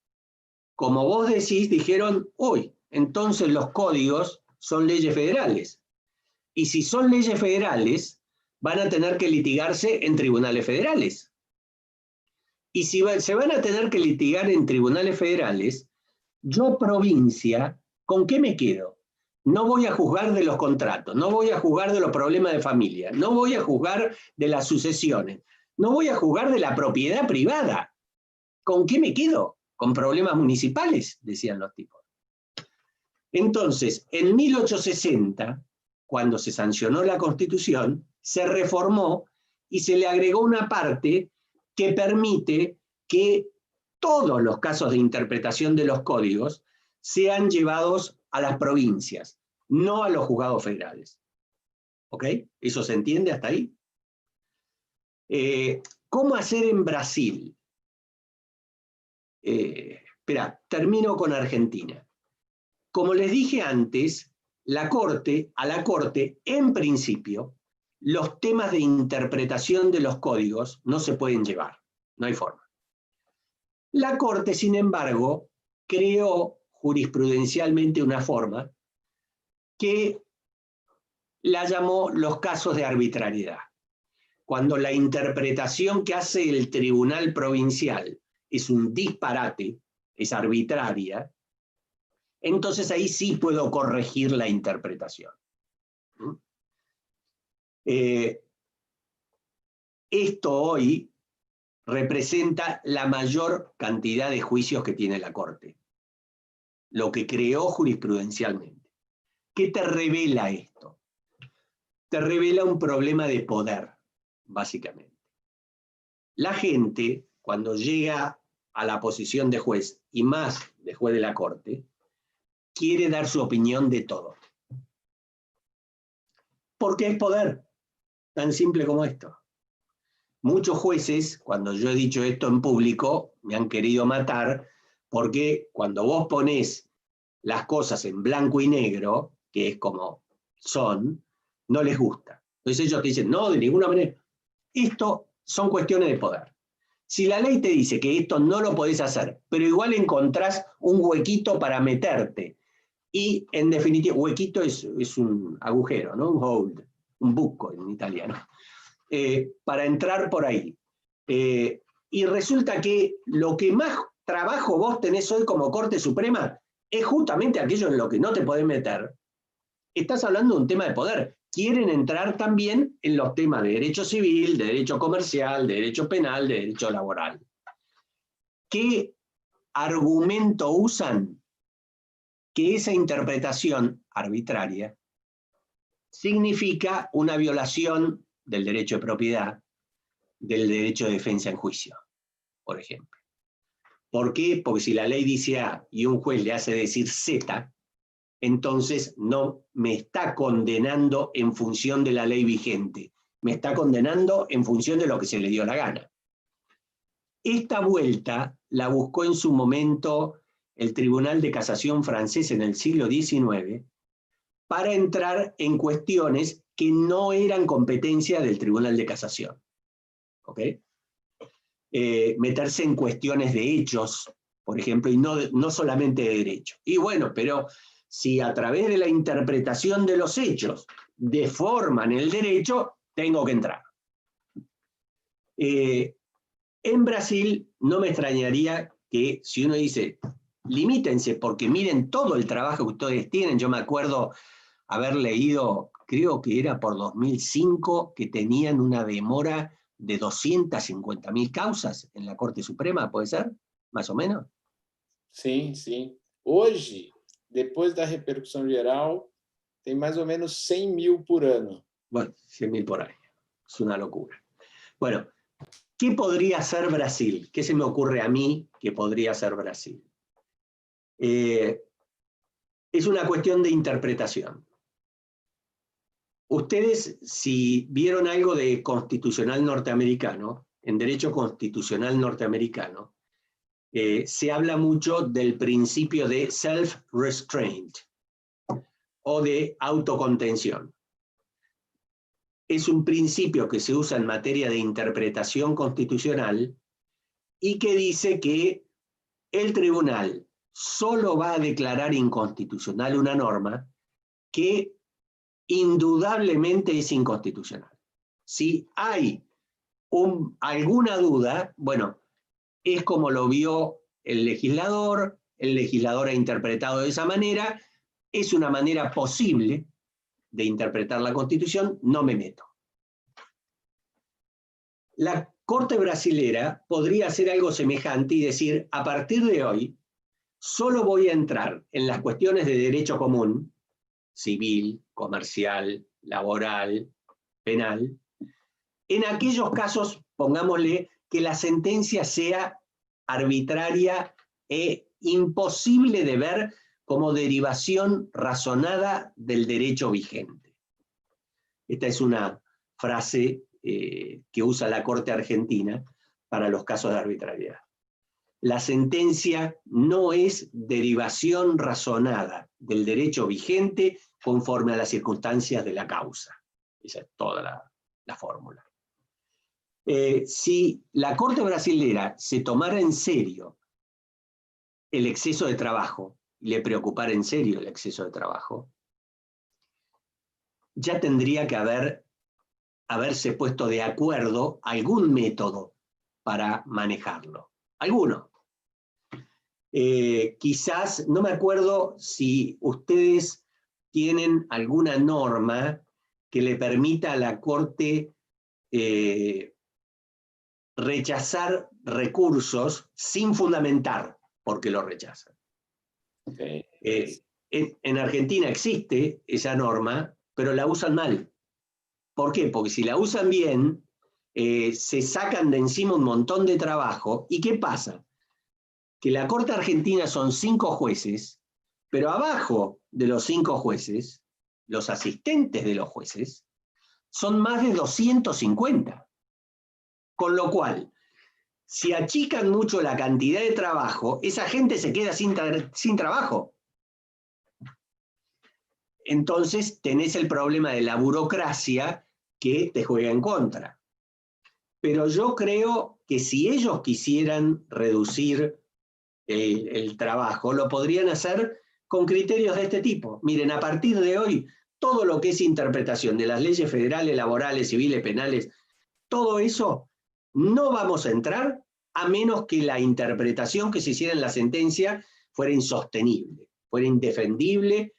como vos decís, dijeron, uy, entonces los códigos son leyes federales. Y si son leyes federales, van a tener que litigarse en tribunales federales. Y si se van a tener que litigar en tribunales federales, yo provincia, ¿con qué me quedo? No voy a juzgar de los contratos, no voy a juzgar de los problemas de familia, no voy a juzgar de las sucesiones, no voy a juzgar de la propiedad privada. ¿Con qué me quedo? Con problemas municipales, decían los tipos. Entonces, en 1860, cuando se sancionó la Constitución, se reformó y se le agregó una parte que permite que todos los casos de interpretación de los códigos sean llevados a las provincias, no a los juzgados federales. ¿Ok? ¿Eso se entiende hasta ahí? ¿Cómo hacer en Brasil? Espera, termino con Argentina. Como les dije antes, a la Corte, en principio, los temas de interpretación de los códigos no se pueden llevar, no hay forma. La Corte, sin embargo, creó jurisprudencialmente una forma que la llamó los casos de arbitrariedad. Cuando la interpretación que hace el tribunal provincial es un disparate, es arbitraria, entonces ahí sí puedo corregir la interpretación. Esto hoy representa la mayor cantidad de juicios que tiene la Corte, lo que creó jurisprudencialmente. ¿Qué te revela esto? Te revela un problema de poder, básicamente. La gente, cuando llega a la posición de juez, y más de juez de la Corte, quiere dar su opinión de todo. Porque es poder, tan simple como esto. Muchos jueces, cuando yo he dicho esto en público, me han querido matar, porque cuando vos ponés las cosas en blanco y negro, que es como son, no les gusta. Entonces ellos te dicen, no, de ninguna manera. Esto son cuestiones de poder. Si la ley te dice que esto no lo podés hacer, pero igual encontrás un huequito para meterte, y en definitiva, huequito es un agujero, ¿no? Un hold, un buco en italiano. Para entrar por ahí. Y resulta que lo que más trabajo vos tenés hoy como Corte Suprema es justamente aquello en lo que no te podés meter. Estás hablando de un tema de poder. Quieren entrar también en los temas de derecho civil, de derecho comercial, de derecho penal, de derecho laboral. ¿Qué argumento usan? Que esa interpretación arbitraria significa una violación del derecho de propiedad, del derecho de defensa en juicio, por ejemplo. ¿Por qué? Porque si la ley dice A y un juez le hace decir Z, entonces no me está condenando en función de la ley vigente, me está condenando en función de lo que se le dio la gana. Esta vuelta la buscó en su momento el Tribunal de Casación francés en el siglo XIX para entrar en cuestiones que no eran competencia del Tribunal de Casación. ¿Ok? Meterse en cuestiones de hechos, por ejemplo, y no solamente de derecho. Y bueno, pero si a través de la interpretación de los hechos deforman el derecho, tengo que entrar. En Brasil no me extrañaría que si uno dice, limítense porque miren todo el trabajo que ustedes tienen. Yo me acuerdo haber leído, creo que era por 2005, que tenían una demora de 250.000 causas en la Corte Suprema, ¿puede ser? Más o menos. Sim, sim. Hoje, depois da repercussão geral, tem mais ou menos 100.000 por ano. Bueno, 100.000 por año. Es una locura. Bueno, ¿qué podría hacer Brasil? ¿Qué se me ocurre a mí que podría hacer Brasil? Es una cuestión de interpretación. Ustedes, si vieron algo de constitucional norteamericano, en derecho constitucional norteamericano, se habla mucho del principio de self-restraint o de autocontención. Es un principio que se usa en materia de interpretación constitucional y que dice que el tribunal solo va a declarar inconstitucional una norma que indudablemente es inconstitucional. Si hay alguna duda, bueno, es como lo vio el legislador ha interpretado de esa manera, es una manera posible de interpretar la Constitución, no me meto. La Corte brasilera podría hacer algo semejante y decir, a partir de hoy, solo voy a entrar en las cuestiones de derecho común, civil, comercial, laboral, penal, en aquellos casos, pongámosle, que la sentencia sea arbitraria e imposible de ver como derivación razonada del derecho vigente. Esta es una frase que usa la Corte Argentina para los casos de arbitrariedad. La sentencia no es derivación razonada del derecho vigente conforme a las circunstancias de la causa. Esa es toda la fórmula. Si la Corte brasilera se tomara en serio el exceso de trabajo, y le preocupara en serio el exceso de trabajo, ya tendría que haberse puesto de acuerdo algún método para manejarlo. Alguno. Quizás, no me acuerdo si ustedes tienen alguna norma que le permita a la Corte rechazar recursos sin fundamentar por qué lo rechazan. Okay. En Argentina existe esa norma, pero la usan mal. ¿Por qué? Porque si la usan bien, se sacan de encima un montón de trabajo. ¿Y qué pasa? Que la Corte Argentina son 5 jueces, pero abajo de los 5 jueces, los asistentes de los jueces, son más de 250. Con lo cual, si achican mucho la cantidad de trabajo, esa gente se queda sin trabajo. Entonces tenés el problema de la burocracia que te juega en contra. Pero yo creo que si ellos quisieran reducir el trabajo, lo podrían hacer con criterios de este tipo. Miren, a partir de hoy, todo lo que es interpretación de las leyes federales, laborales, civiles, penales, todo eso, no vamos a entrar a menos que la interpretación que se hiciera en la sentencia fuera insostenible, fuera indefendible,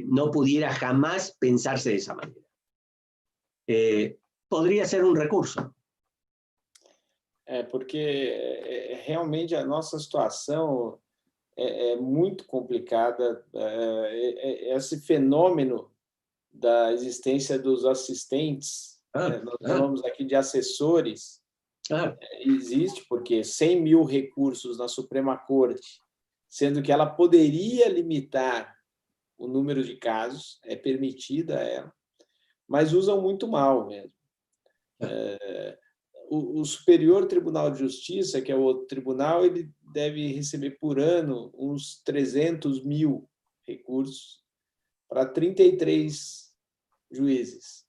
no pudiera jamás pensarse de esa manera. Podría ser um recurso. Porque realmente a nossa situação é muito complicada. Esse fenômeno da existência dos assistentes, nós falamos aqui de assessores, existe porque 100 mil recursos na Suprema Corte, sendo que ela poderia limitar o número de casos, é permitida ela, mas usam muito mal mesmo. O Superior Tribunal de Justiça, que é o outro tribunal, ele deve receber por ano uns 300 mil recursos para 33 juízes.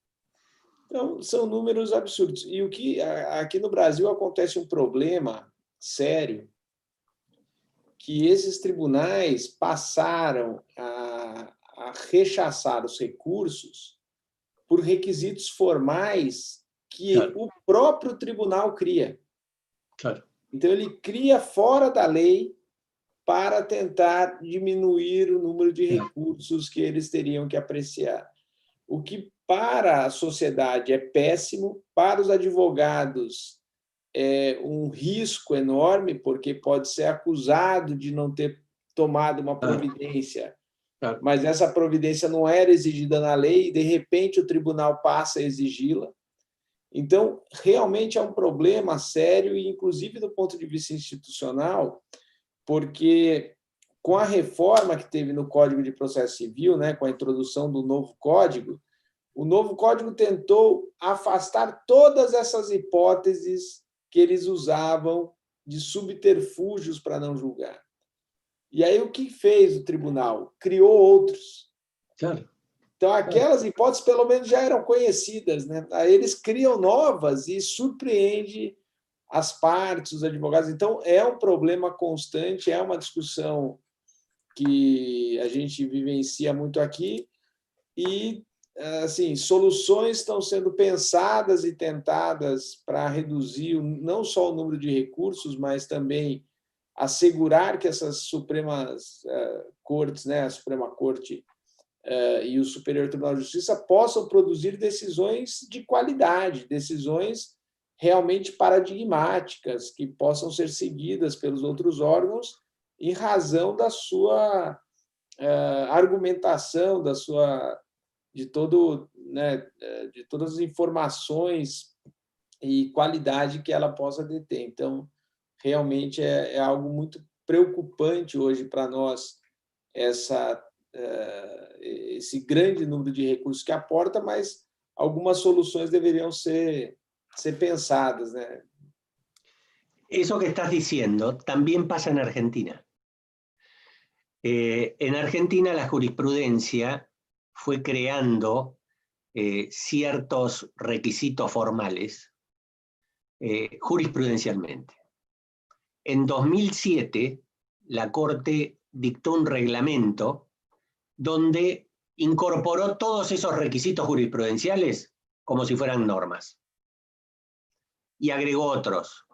Então, são números absurdos. E o que aqui no Brasil acontece um problema sério, que esses tribunais passaram a rechaçar os recursos por requisitos formais que o próprio tribunal cria. Então, ele cria fora da lei para tentar diminuir o número de recursos que eles teriam que apreciar. O que, para a sociedade, é péssimo, para os advogados é um risco enorme, porque pode ser acusado de não ter tomado uma providência, mas essa providência não era exigida na lei, e, de repente, o tribunal passa a exigi-la. Então, realmente é um problema sério, e inclusive do ponto de vista institucional, porque com a reforma que teve no Código de Processo Civil, com a introdução do novo código, o novo código tentou afastar todas essas hipóteses que eles usavam de subterfúgios para não julgar. E aí o que fez o tribunal? Criou outros. Então, aquelas hipóteses, pelo menos, já eram conhecidas, Aí eles criam novas e surpreende as partes, os advogados. Então, é um problema constante, é uma discussão que a gente vivencia muito aqui e, assim, soluções estão sendo pensadas e tentadas para reduzir não só o número de recursos, mas também assegurar que essas Supremas Cortes, a Suprema Corte e o Superior Tribunal de Justiça possam produzir decisões de qualidade, decisões realmente paradigmáticas, que possam ser seguidas pelos outros órgãos em razão da sua argumentação, de todas as informações e qualidade que ela possa deter. Então, realmente é algo muito preocupante hoje para nós esse grande número de recursos que aporta, mas algumas soluções deveriam ser pensadas. Eso que estás diciendo también pasa en Argentina. En Argentina la jurisprudencia fue creando ciertos requisitos formales jurisprudencialmente. En 2007, la Corte dictó un reglamento donde incorporó todos esos requisitos jurisprudenciales como si fueran normas. Y agregó otros.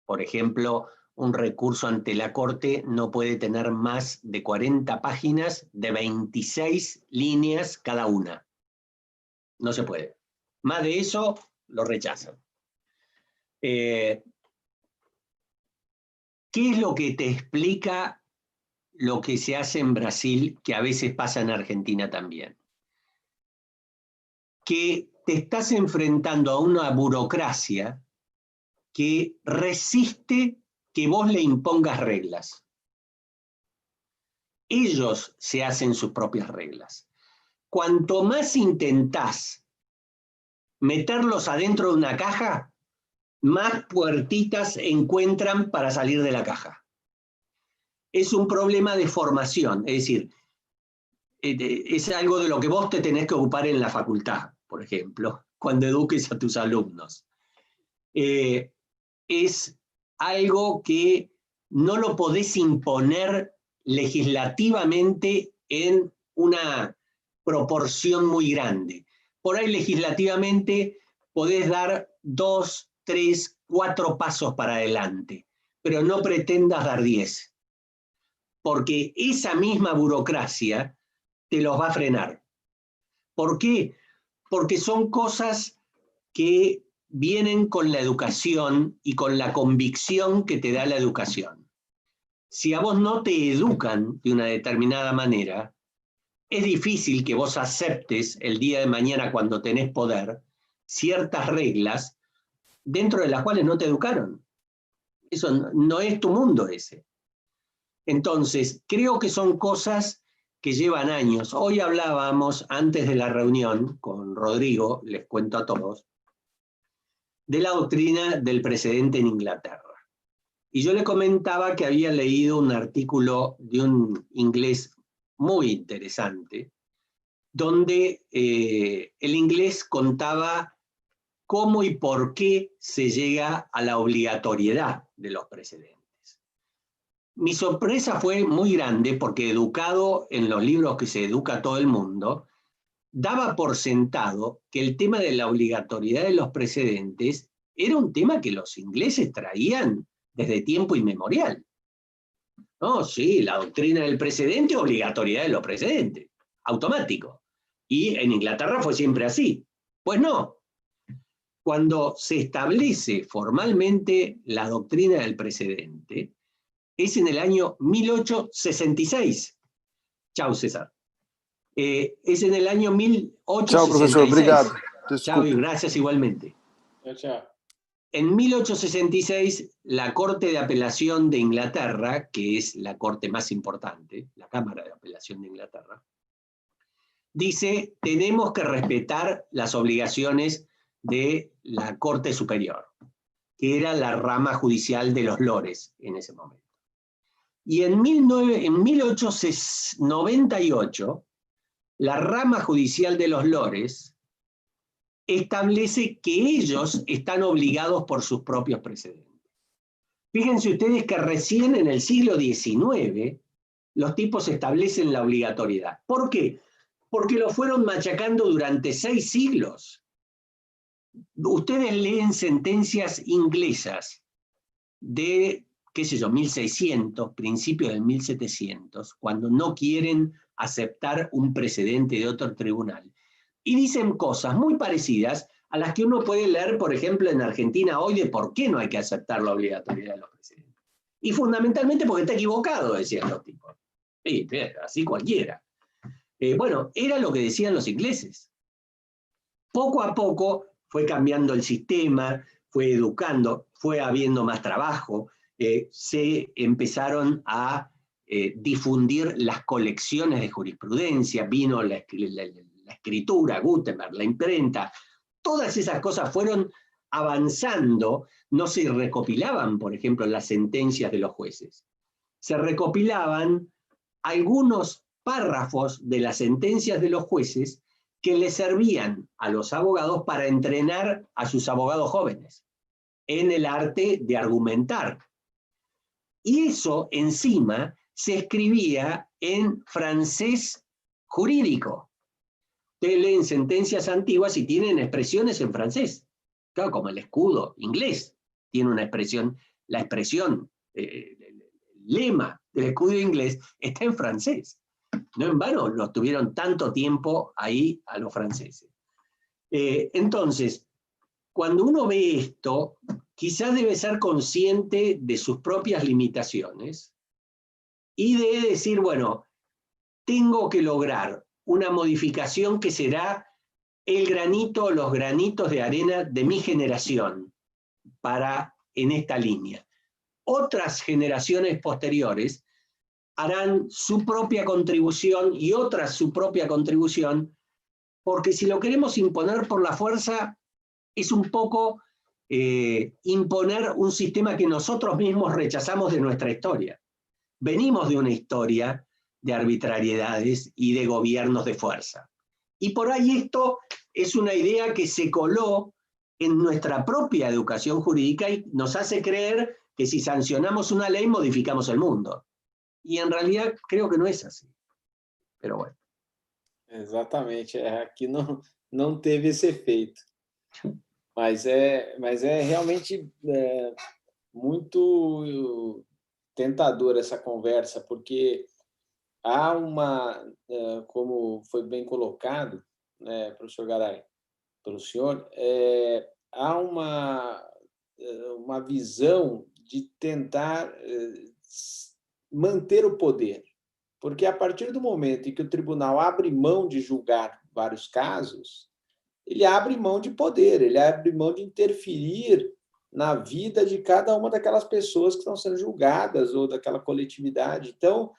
Por ejemplo, un recurso ante la Corte no puede tener más de 40 páginas de 26 líneas cada una. No se puede. Más de eso, lo rechazan. ¿Qué es lo que te explica lo que se hace en Brasil, que a veces pasa en Argentina también? Que te estás enfrentando a una burocracia que resiste que vos le impongas reglas. Ellos se hacen sus propias reglas. Cuanto más intentás meterlos adentro de una caja, más puertitas encuentran para salir de la caja. Es un problema de formación, es decir, es algo de lo que vos te tenés que ocupar en la facultad, por ejemplo, cuando eduques a tus alumnos. Es algo que no lo podés imponer legislativamente en una proporción muy grande. Por ahí legislativamente podés dar 2, 3, 4 pasos para adelante, pero no pretendas dar 10, porque esa misma burocracia te los va a frenar. ¿Por qué? Porque son cosas que vienen con la educación y con la convicción que te da la educación. Si a vos no te educan de una determinada manera, es difícil que vos aceptes el día de mañana, cuando tenés poder, ciertas reglas dentro de las cuales no te educaron. Eso no es tu mundo ese. Entonces, creo que son cosas que llevan años. Hoy hablábamos, antes de la reunión con Rodrigo, les cuento a todos, de la doctrina del precedente en Inglaterra. Y yo le comentaba que había leído un artículo de un inglés muy interesante, donde el inglés contaba cómo y por qué se llega a la obligatoriedad de los precedentes. Mi sorpresa fue muy grande, porque, educado en los libros que se educa todo el mundo, daba por sentado que el tema de la obligatoriedad de los precedentes era un tema que los ingleses traían desde tiempo inmemorial. No, sí, la doctrina del precedente, obligatoriedad de los precedentes, automático. Y en Inglaterra fue siempre así. Pues no. Cuando se establece formalmente la doctrina del precedente, es en el año 1866. Chau, César. Es en el año 1866. Chao, profesor. Obrigado. Chao, y gracias igualmente. Chao. En 1866, la Corte de Apelación de Inglaterra, que es la corte más importante, la Cámara de Apelación de Inglaterra, dice: tenemos que respetar las obligaciones de la Corte Superior, que era la rama judicial de los lores en ese momento. Y en 1898, la rama judicial de los lores establece que ellos están obligados por sus propios precedentes. Fíjense ustedes que recién en el siglo XIX los tipos establecen la obligatoriedad. ¿Por qué? Porque lo fueron machacando durante 6 siglos. Ustedes leen sentencias inglesas de, qué sé yo, 1600, principios de 1700, cuando no quieren aceptar un precedente de otro tribunal. Y dicen cosas muy parecidas a las que uno puede leer, por ejemplo, en Argentina hoy, de por qué no hay que aceptar la obligatoriedad de los precedentes. Y fundamentalmente porque está equivocado, decían los tipos. Sí, así cualquiera. Bueno, era lo que decían los ingleses. Poco a poco fue cambiando el sistema, fue educando, fue habiendo más trabajo, se empezaron a difundir las colecciones de jurisprudencia, vino la escritura, Gutenberg, la imprenta, todas esas cosas fueron avanzando. No se recopilaban, por ejemplo, las sentencias de los jueces. Se recopilaban algunos párrafos de las sentencias de los jueces que le servían a los abogados para entrenar a sus abogados jóvenes en el arte de argumentar. Y eso encima se escribía en francés jurídico. Ustedes leen sentencias antiguas y tienen expresiones en francés. Claro, como el escudo inglés tiene una expresión, la expresión, el lema del escudo inglés está en francés. No en vano lo tuvieron tanto tiempo ahí a los franceses. Entonces, cuando uno ve esto, quizás debe ser consciente de sus propias limitaciones y de decir, bueno, tengo que lograr una modificación que será el granito, los granitos de arena de mi generación en esta línea. Otras generaciones posteriores harán su propia contribución y otras su propia contribución, porque si lo queremos imponer por la fuerza, es un poco imponer un sistema que nosotros mismos rechazamos de nuestra historia. Venimos de una historia de arbitrariedades y de gobiernos de fuerza. Y por ahí esto es una idea que se coló en nuestra propia educación jurídica y nos hace creer que si sancionamos una ley modificamos el mundo. E en realidad creo que não é assim. Pero bueno. Exatamente. Aqui não teve esse efeito. Mas é realmente muito tentadora essa conversa, porque há como foi bem colocado, né, professor Garay, pelo senhor, há uma visão de tentar manter o poder. Porque a partir do momento em que o tribunal abre mão de julgar vários casos, ele abre mão de poder, ele abre mão de interferir na vida de cada uma daquelas pessoas que estão sendo julgadas ou daquela coletividade. Então,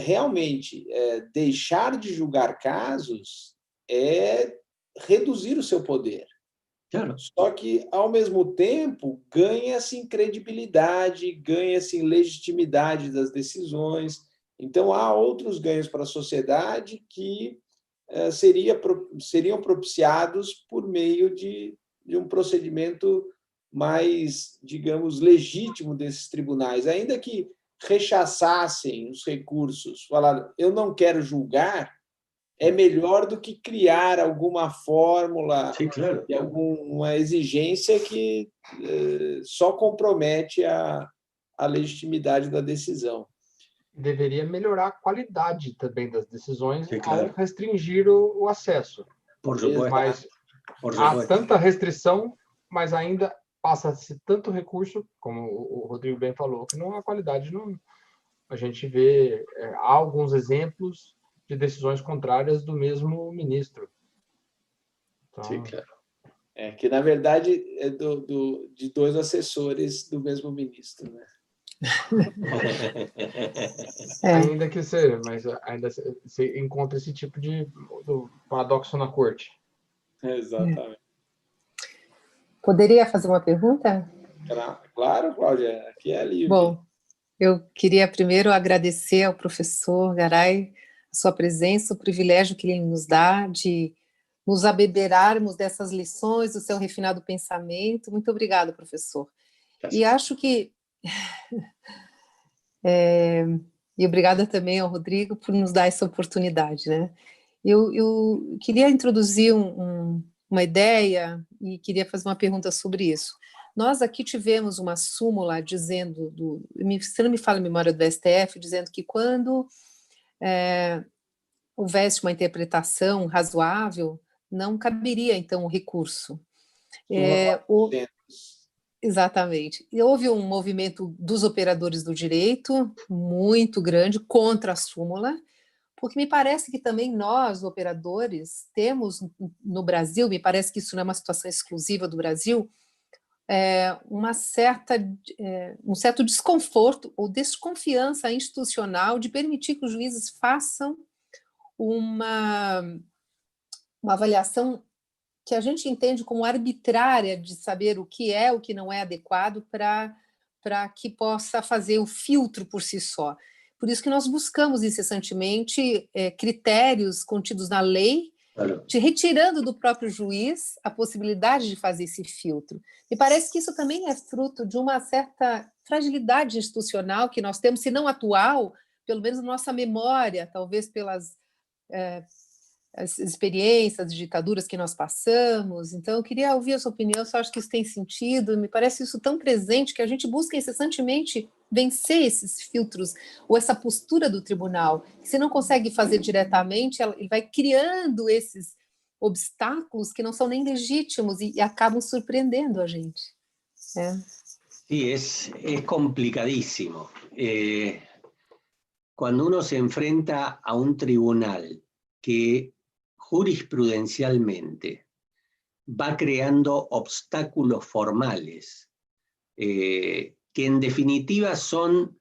realmente, deixar de julgar casos é reduzir o seu poder. Claro. Só que, ao mesmo tempo, ganha-se em credibilidade, ganha-se em legitimidade das decisões. Então, há outros ganhos para a sociedade que seriam propiciados por meio de um procedimento mais, digamos, legítimo desses tribunais. Ainda que rechaçassem os recursos, falaram, eu não quero julgar, é melhor do que criar alguma fórmula Sí, claro. e alguma exigência que só compromete a legitimidade da decisão. Deveria melhorar a qualidade também das decisões Sí, claro. ao restringir o acesso. Por supuesto. Mas Por há supuesto. tanta restrição, mas ainda passa-se tanto recurso, como o Rodrigo bem falou, que não a qualidade não. A gente vê há alguns exemplos de decisões contrárias do mesmo ministro. Então, Sim, claro. Que, na verdade, é de dois assessores do mesmo ministro, né? ainda que seja, mas ainda se encontra esse tipo de paradoxo na corte. Exatamente. Poderia fazer uma pergunta? Claro, Cláudia, aqui é livre. Bom, eu queria primeiro agradecer ao professor Garay a sua presença, o privilégio que ele nos dá de nos abeberarmos dessas lições, do seu refinado pensamento. Muito obrigada, professor. E acho que... e obrigada também ao Rodrigo por nos dar essa oportunidade, né? Eu queria introduzir uma ideia e queria fazer uma pergunta sobre isso. Nós aqui tivemos uma súmula dizendo, se não me falha a memória do STF, dizendo que quando houvesse uma interpretação razoável, não caberia, então, o recurso. Exatamente. E houve um movimento dos operadores do direito muito grande contra a súmula, porque me parece que também nós, operadores, temos no Brasil, me parece que isso não é uma situação exclusiva do Brasil, um certo desconforto ou desconfiança institucional de permitir que os juízes façam uma avaliação que a gente entende como arbitrária de saber o que é, o que não é adequado para que possa fazer o filtro por si só. Por isso que nós buscamos incessantemente critérios contidos na lei, retirando do próprio juiz a possibilidade de fazer esse filtro. Me parece que isso também é fruto de uma certa fragilidade institucional que nós temos, se não atual, pelo menos na nossa memória, talvez pelas as experiências, as ditaduras que nós passamos. Então, eu queria ouvir a sua opinião, eu só acho que isso tem sentido, me parece isso tão presente que a gente busca incessantemente vencer esses filtros, ou essa postura do tribunal, que se não consegue fazer diretamente, ele vai criando esses obstáculos que não são nem legítimos e acabam surpreendendo a gente. Sí, es complicadísimo. Cuando uno se enfrenta a un tribunal que jurisprudencialmente va creando obstáculos formales, que en definitiva son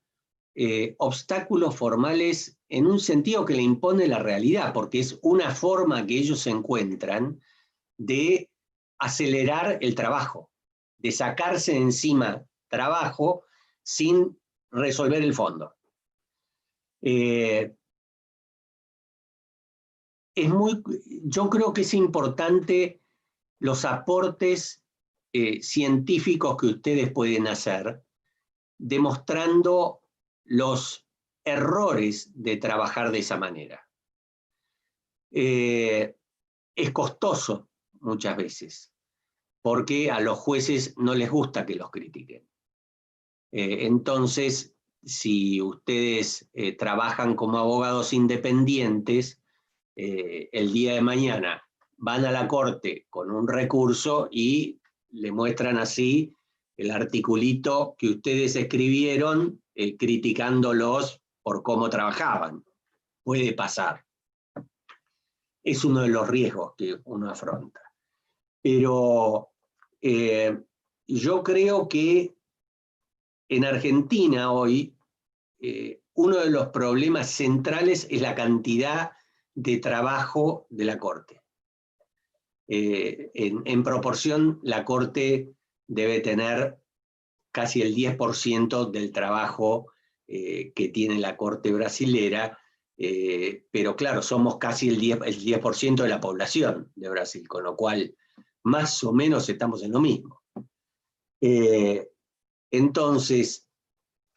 obstáculos formales en un sentido que le impone la realidad, porque es una forma que ellos encuentran de acelerar el trabajo, de sacarse de encima trabajo sin resolver el fondo. Yo creo que es importante los aportes científicos que ustedes pueden hacer, demostrando los errores de trabajar de esa manera. Es costoso muchas veces, porque a los jueces no les gusta que los critiquen. Entonces, si ustedes trabajan como abogados independientes, el día de mañana van a la corte con un recurso y le muestran así el articulito que ustedes escribieron criticándolos por cómo trabajaban. Puede pasar. Es uno de los riesgos que uno afronta. Pero yo creo que en Argentina hoy uno de los problemas centrales es la cantidad de trabajo de la Corte. En proporción, la Corte debe tener casi el 10% del trabajo que tiene la Corte brasilera, pero claro, somos casi el 10% de la población de Brasil, con lo cual más o menos estamos en lo mismo. Entonces,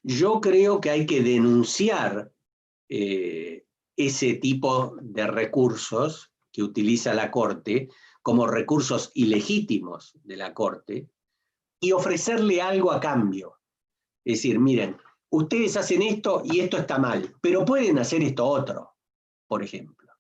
yo creo que hay que denunciar ese tipo de recursos que utiliza la Corte como recursos ilegítimos de la Corte y ofrecerle algo a cambio. Es decir, miren, ustedes hacen esto y esto está mal, pero pueden hacer esto otro, por ejemplo.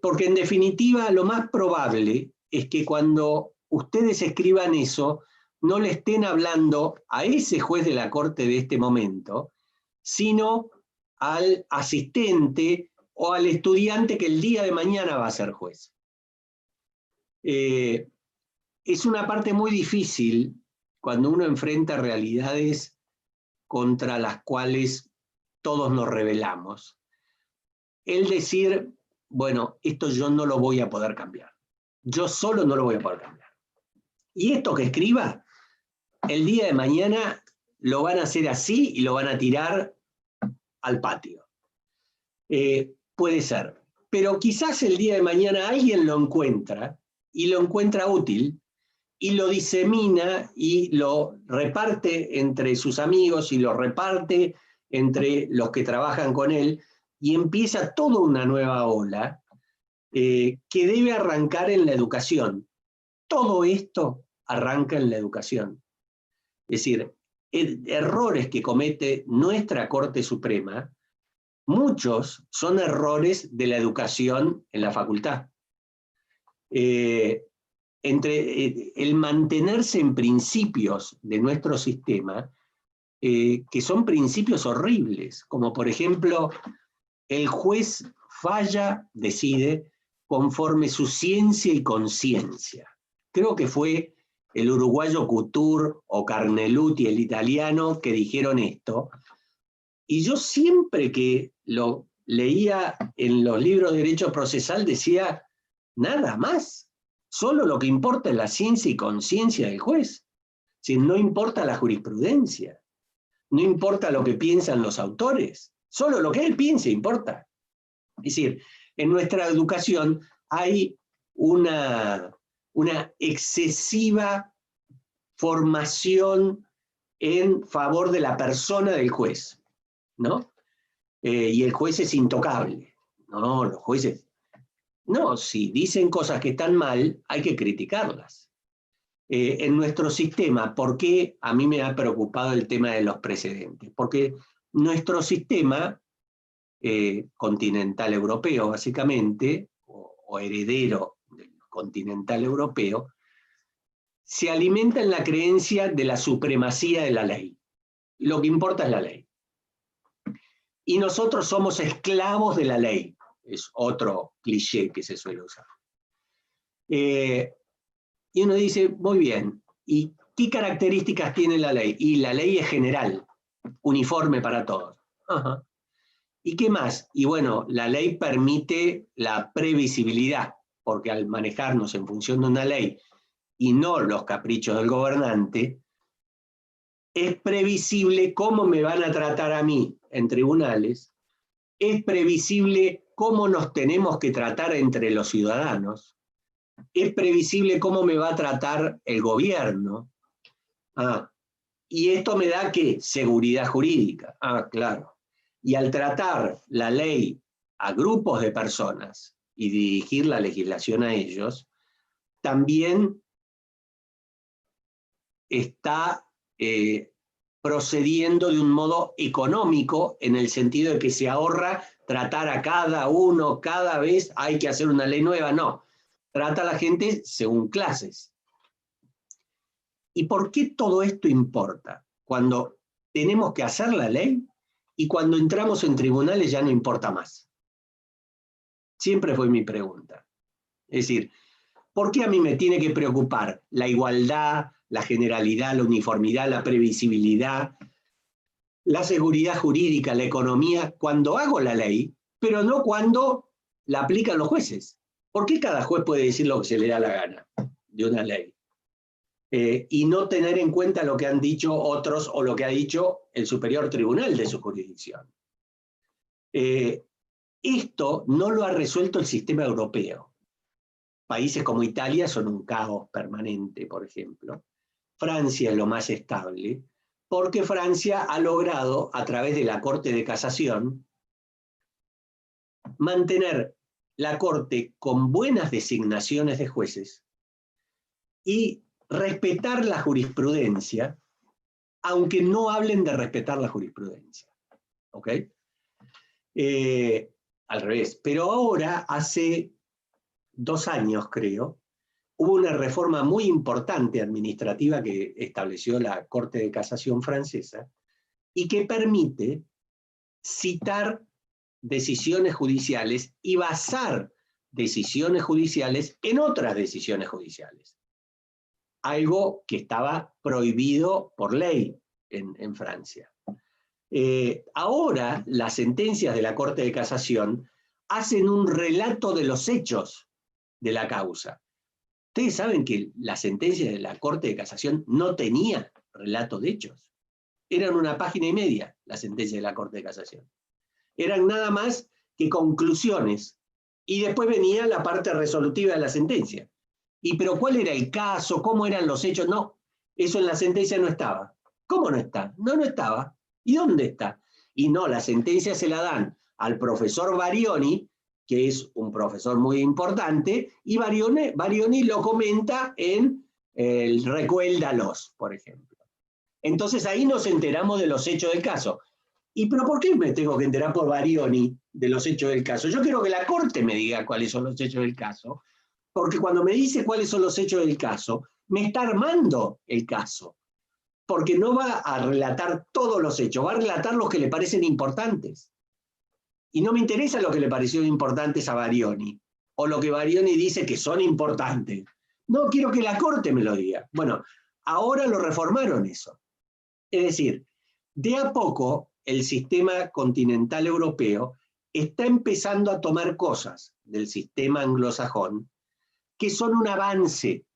Porque en definitiva lo más probable es que cuando ustedes escriban eso, no le estén hablando a ese juez de la Corte de este momento, sino al asistente o al estudiante que el día de mañana va a ser juez. Es una parte muy difícil cuando uno enfrenta realidades contra las cuales todos nos rebelamos. El decir, bueno, esto yo no lo voy a poder cambiar. Yo solo no lo voy a poder cambiar. Y esto que escriba, el día de mañana lo van a hacer así y lo van a tirar al patio. Puede ser. Pero quizás el día de mañana alguien lo encuentra y lo encuentra útil y lo disemina y lo reparte entre sus amigos y lo reparte entre los que trabajan con él y empieza toda una nueva ola que debe arrancar en la educación. Todo esto arranca en la educación. Es decir, errores que comete nuestra Corte Suprema, muchos son errores de la educación en la facultad. Entre el mantenerse en principios de nuestro sistema, que son principios horribles, como por ejemplo, el juez falla, decide, conforme su ciencia y conciencia. Creo que fue el uruguayo Couture o Carneluti, el italiano, que dijeron esto. Y yo siempre que lo leía en los libros de derecho procesal decía, nada más. Solo lo que importa es la ciencia y conciencia del juez. Si no importa la jurisprudencia, no importa lo que piensan los autores, solo lo que él piensa importa. Es decir, en nuestra educación hay una excesiva formación en favor de la persona del juez, ¿no? Y el juez es intocable. No, los jueces... No, si dicen cosas que están mal, hay que criticarlas. En nuestro sistema, ¿por qué a mí me ha preocupado el tema de los precedentes? Porque nuestro sistema continental europeo, básicamente, o heredero del continental europeo, se alimenta en la creencia de la supremacía de la ley. Lo que importa es la ley. Y nosotros somos esclavos de la ley. Es otro cliché que se suele usar. Y uno dice, muy bien, ¿y qué características tiene la ley? Y la ley es general, uniforme para todos. Ajá. ¿Y qué más? Y bueno, la ley permite la previsibilidad, porque al manejarnos en función de una ley y no los caprichos del gobernante, es previsible cómo me van a tratar a mí en tribunales, es previsible cómo nos tenemos que tratar entre los ciudadanos, es previsible cómo me va a tratar el gobierno. Y esto me da, ¿qué? Seguridad jurídica. Claro. Y al tratar la ley a grupos de personas y dirigir la legislación a ellos, también está procediendo de un modo económico, en el sentido de que se ahorra tratar a cada uno, cada vez hay que hacer una ley nueva, no. Trata a la gente según clases. ¿Y por qué todo esto importa? Cuando tenemos que hacer la ley y cuando entramos en tribunales ya no importa más. Siempre fue mi pregunta. Es decir, ¿por qué a mí me tiene que preocupar la igualdad, la generalidad, la uniformidad, la previsibilidad, la seguridad jurídica, la economía, cuando hago la ley, pero no cuando la aplican los jueces? ¿Por qué cada juez puede decir lo que se le da la gana de una ley? Y no tener en cuenta lo que han dicho otros o lo que ha dicho el superior tribunal de su jurisdicción. Esto no lo ha resuelto el sistema europeo. Países como Italia son un caos permanente, por ejemplo. Francia es lo más estable, porque Francia ha logrado, a través de la Corte de Casación, mantener la Corte con buenas designaciones de jueces y respetar la jurisprudencia, aunque no hablen de respetar la jurisprudencia. ¿Ok? Al revés. Pero ahora, hace 2 años, creo, hubo una reforma muy importante administrativa que estableció la Corte de Casación francesa y que permite citar decisiones judiciales y basar decisiones judiciales en otras decisiones judiciales. Algo que estaba prohibido por ley en Francia. Ahora, las sentencias de la Corte de Casación hacen un relato de los hechos de la causa. Ustedes saben que la sentencia de la Corte de Casación no tenía relato de hechos. Eran 1 página y media la sentencia de la Corte de Casación. Eran nada más que conclusiones. Y después venía la parte resolutiva de la sentencia. Pero ¿cuál era el caso? ¿Cómo eran los hechos? No, eso en la sentencia no estaba. ¿Cómo no está? No, no estaba. ¿Y dónde está? Y no, la sentencia se la dan al profesor Barioni, que es un profesor muy importante, y Barioni lo comenta en el Recuéldalos, por ejemplo. Entonces ahí nos enteramos de los hechos del caso. ¿Pero por qué me tengo que enterar por Barioni de los hechos del caso? Yo quiero que la Corte me diga cuáles son los hechos del caso, porque cuando me dice cuáles son los hechos del caso, me está armando el caso, porque no va a relatar todos los hechos, va a relatar los que le parecen importantes. Y no me interesa lo que le pareció importantes a Barioni, o lo que Barioni dice que son importantes. No, quiero que la Corte me lo diga. Bueno, ahora lo reformaron eso. Es decir, de a poco el sistema continental europeo está empezando a tomar cosas del sistema anglosajón que son un avance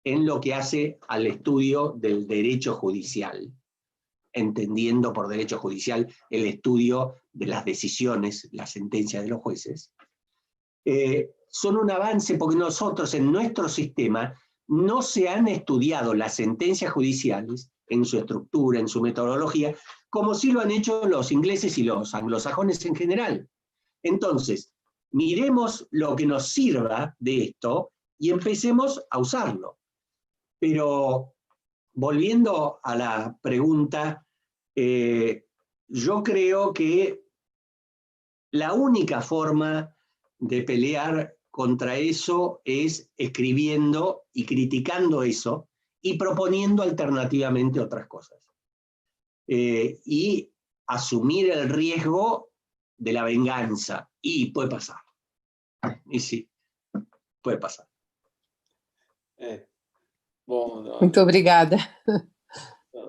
en lo que hace al estudio del derecho judicial, entendiendo por derecho judicial el estudio de las decisiones, las sentencias de los jueces. Son un avance porque nosotros en nuestro sistema no se han estudiado las sentencias judiciales en su estructura, en su metodología, como sí lo han hecho los ingleses y los anglosajones en general. Entonces, miremos lo que nos sirva de esto y empecemos a usarlo. Pero volviendo a la pregunta, yo creo que la única forma de pelear contra eso es escribiendo y criticando eso y proponiendo alternativamente otras cosas. Y asumir el riesgo de la venganza. Y puede pasar. Y sí, puede pasar. Bom, Muito obrigada.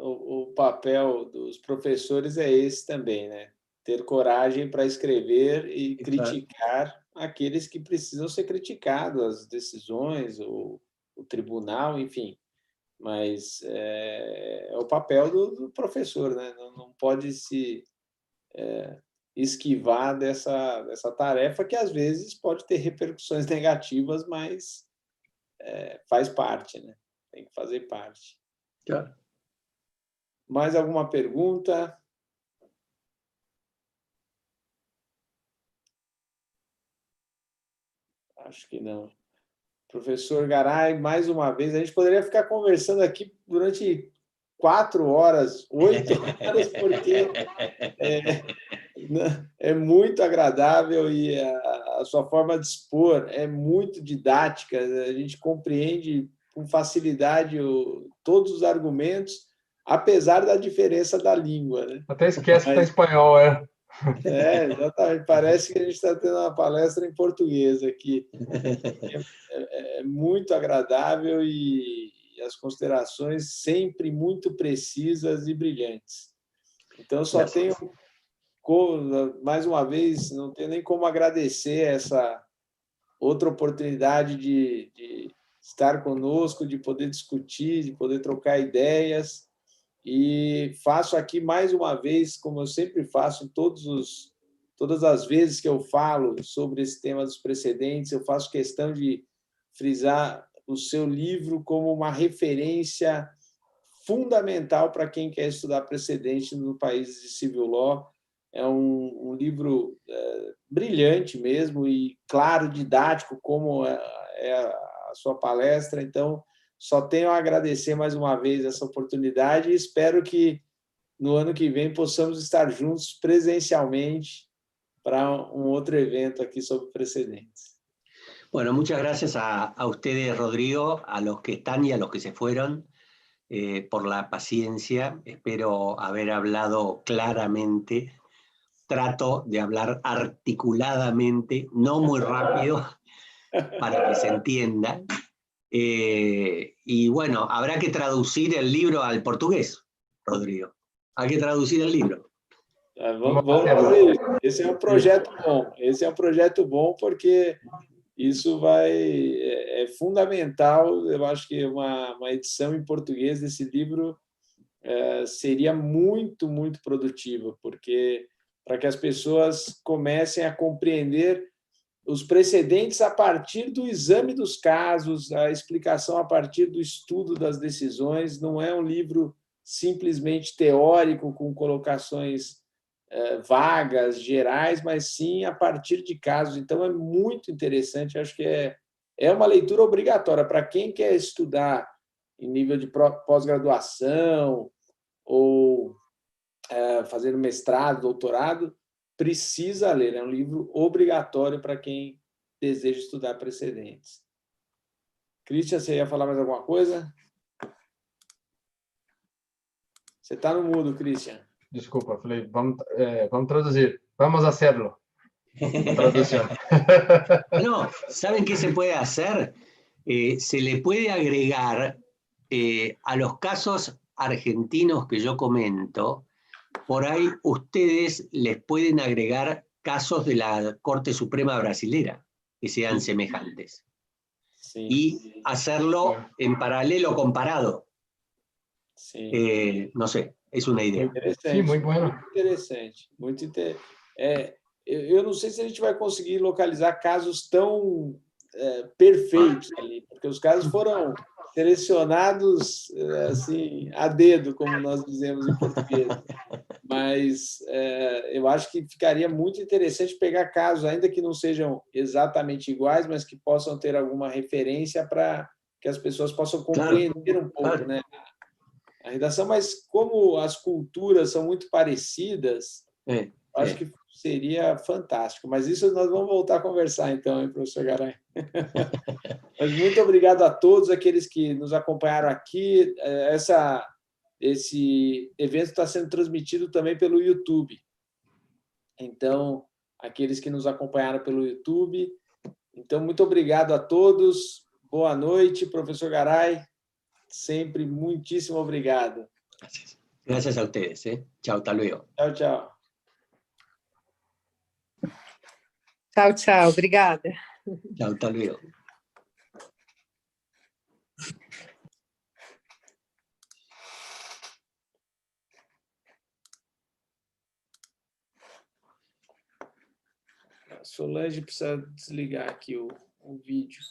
o papel dos professores é esse também, né? Ter coragem para escrever e criticar aqueles que precisam ser criticados, as decisões, o tribunal, enfim. Mas é o papel do professor, né? Não pode se esquivar dessa tarefa que às vezes pode ter repercussões negativas, mas faz parte, né? Tem que fazer parte. Claro. Mais alguma pergunta? Acho que não. Professor Garay, mais uma vez, a gente poderia ficar conversando aqui durante 4 horas, 8 horas, porque é muito agradável e a sua forma de expor é muito didática, a gente compreende com facilidade todos os argumentos, apesar da diferença da língua, né? Até esquece que está em espanhol, exatamente. Parece que a gente está tendo uma palestra em português aqui. É muito agradável e as considerações sempre muito precisas e brilhantes. Então, só tenho, mais uma vez, não tenho nem como agradecer essa outra oportunidade de estar conosco, de poder discutir, de poder trocar ideias. E faço aqui mais uma vez, como eu sempre faço, todas as vezes que eu falo sobre esse tema dos precedentes, eu faço questão de frisar o seu livro como uma referência fundamental para quem quer estudar precedente no país de civil law. É um livro brilhante mesmo e claro, didático, como é a sua palestra. Então, só tenho a agradecer mais uma vez essa oportunidade e espero que no ano que vem possamos estar juntos presencialmente para outro evento aqui sobre precedentes. Bueno, muchas gracias a ustedes, Rodrigo, a los que están y a los que se fueron, por la paciencia. Espero haber hablado claramente. Trato de hablar articuladamente, no muy rápido, para que se entienda. Y bueno, habrá que traducir el libro al portugués, Rodrigo. Hay que traducir el libro. Vamos fazer isso. Esse é um projeto bom. Esse é um projeto bom porque isso é fundamental. Eu acho que uma edição em português desse livro seria muito, muito produtiva, porque para que as pessoas comecem a compreender os precedentes a partir do exame dos casos, a explicação a partir do estudo das decisões. Não é um livro simplesmente teórico, com colocações vagas, gerais, mas sim a partir de casos. Então, é muito interessante. Acho que é uma leitura obrigatória para quem quer estudar em nível de pós-graduação ou fazendo mestrado, doutorado, precisa ler. É um livro obrigatório para quem deseja estudar precedentes. Christian, você ia falar mais alguma coisa? Você está no mudo, Christian. Desculpa, falei, vamos traduzir. Vamos hacerlo. Traducción. No, ¿saben qué se puede hacer? Se le puede agregar a los casos argentinos que yo comento, por ahí ustedes les pueden agregar casos de la Corte Suprema brasilera que sean semejantes. Sí. Y hacerlo en paralelo comparado. Sí. No sé, es una idea. Sim, muito bueno. Muito interessante. Eu não sei se a gente vai conseguir localizar casos tão perfeitos ali, porque os casos foram selecionados assim a dedo, como nós dizemos em português. Mas eu acho que ficaria muito interessante pegar casos, ainda que não sejam exatamente iguais, mas que possam ter alguma referência para que as pessoas possam compreender um pouco, né, a redação. Mas como as culturas são muito parecidas, acho que seria fantástico. Mas isso nós vamos voltar a conversar, então, hein, professor Garay? Mas muito obrigado a todos aqueles que nos acompanharam aqui. Esse evento está sendo transmitido também pelo YouTube. Então, aqueles que nos acompanharam pelo YouTube. Então, muito obrigado a todos. Boa noite, professor Garay. Sempre muitíssimo obrigado. Gracias a ustedes. Chao, hasta luego. Tchau, tchau. Tchau, tchau. Obrigada. Chao, hasta luego. A Solange precisa desligar aqui o vídeo.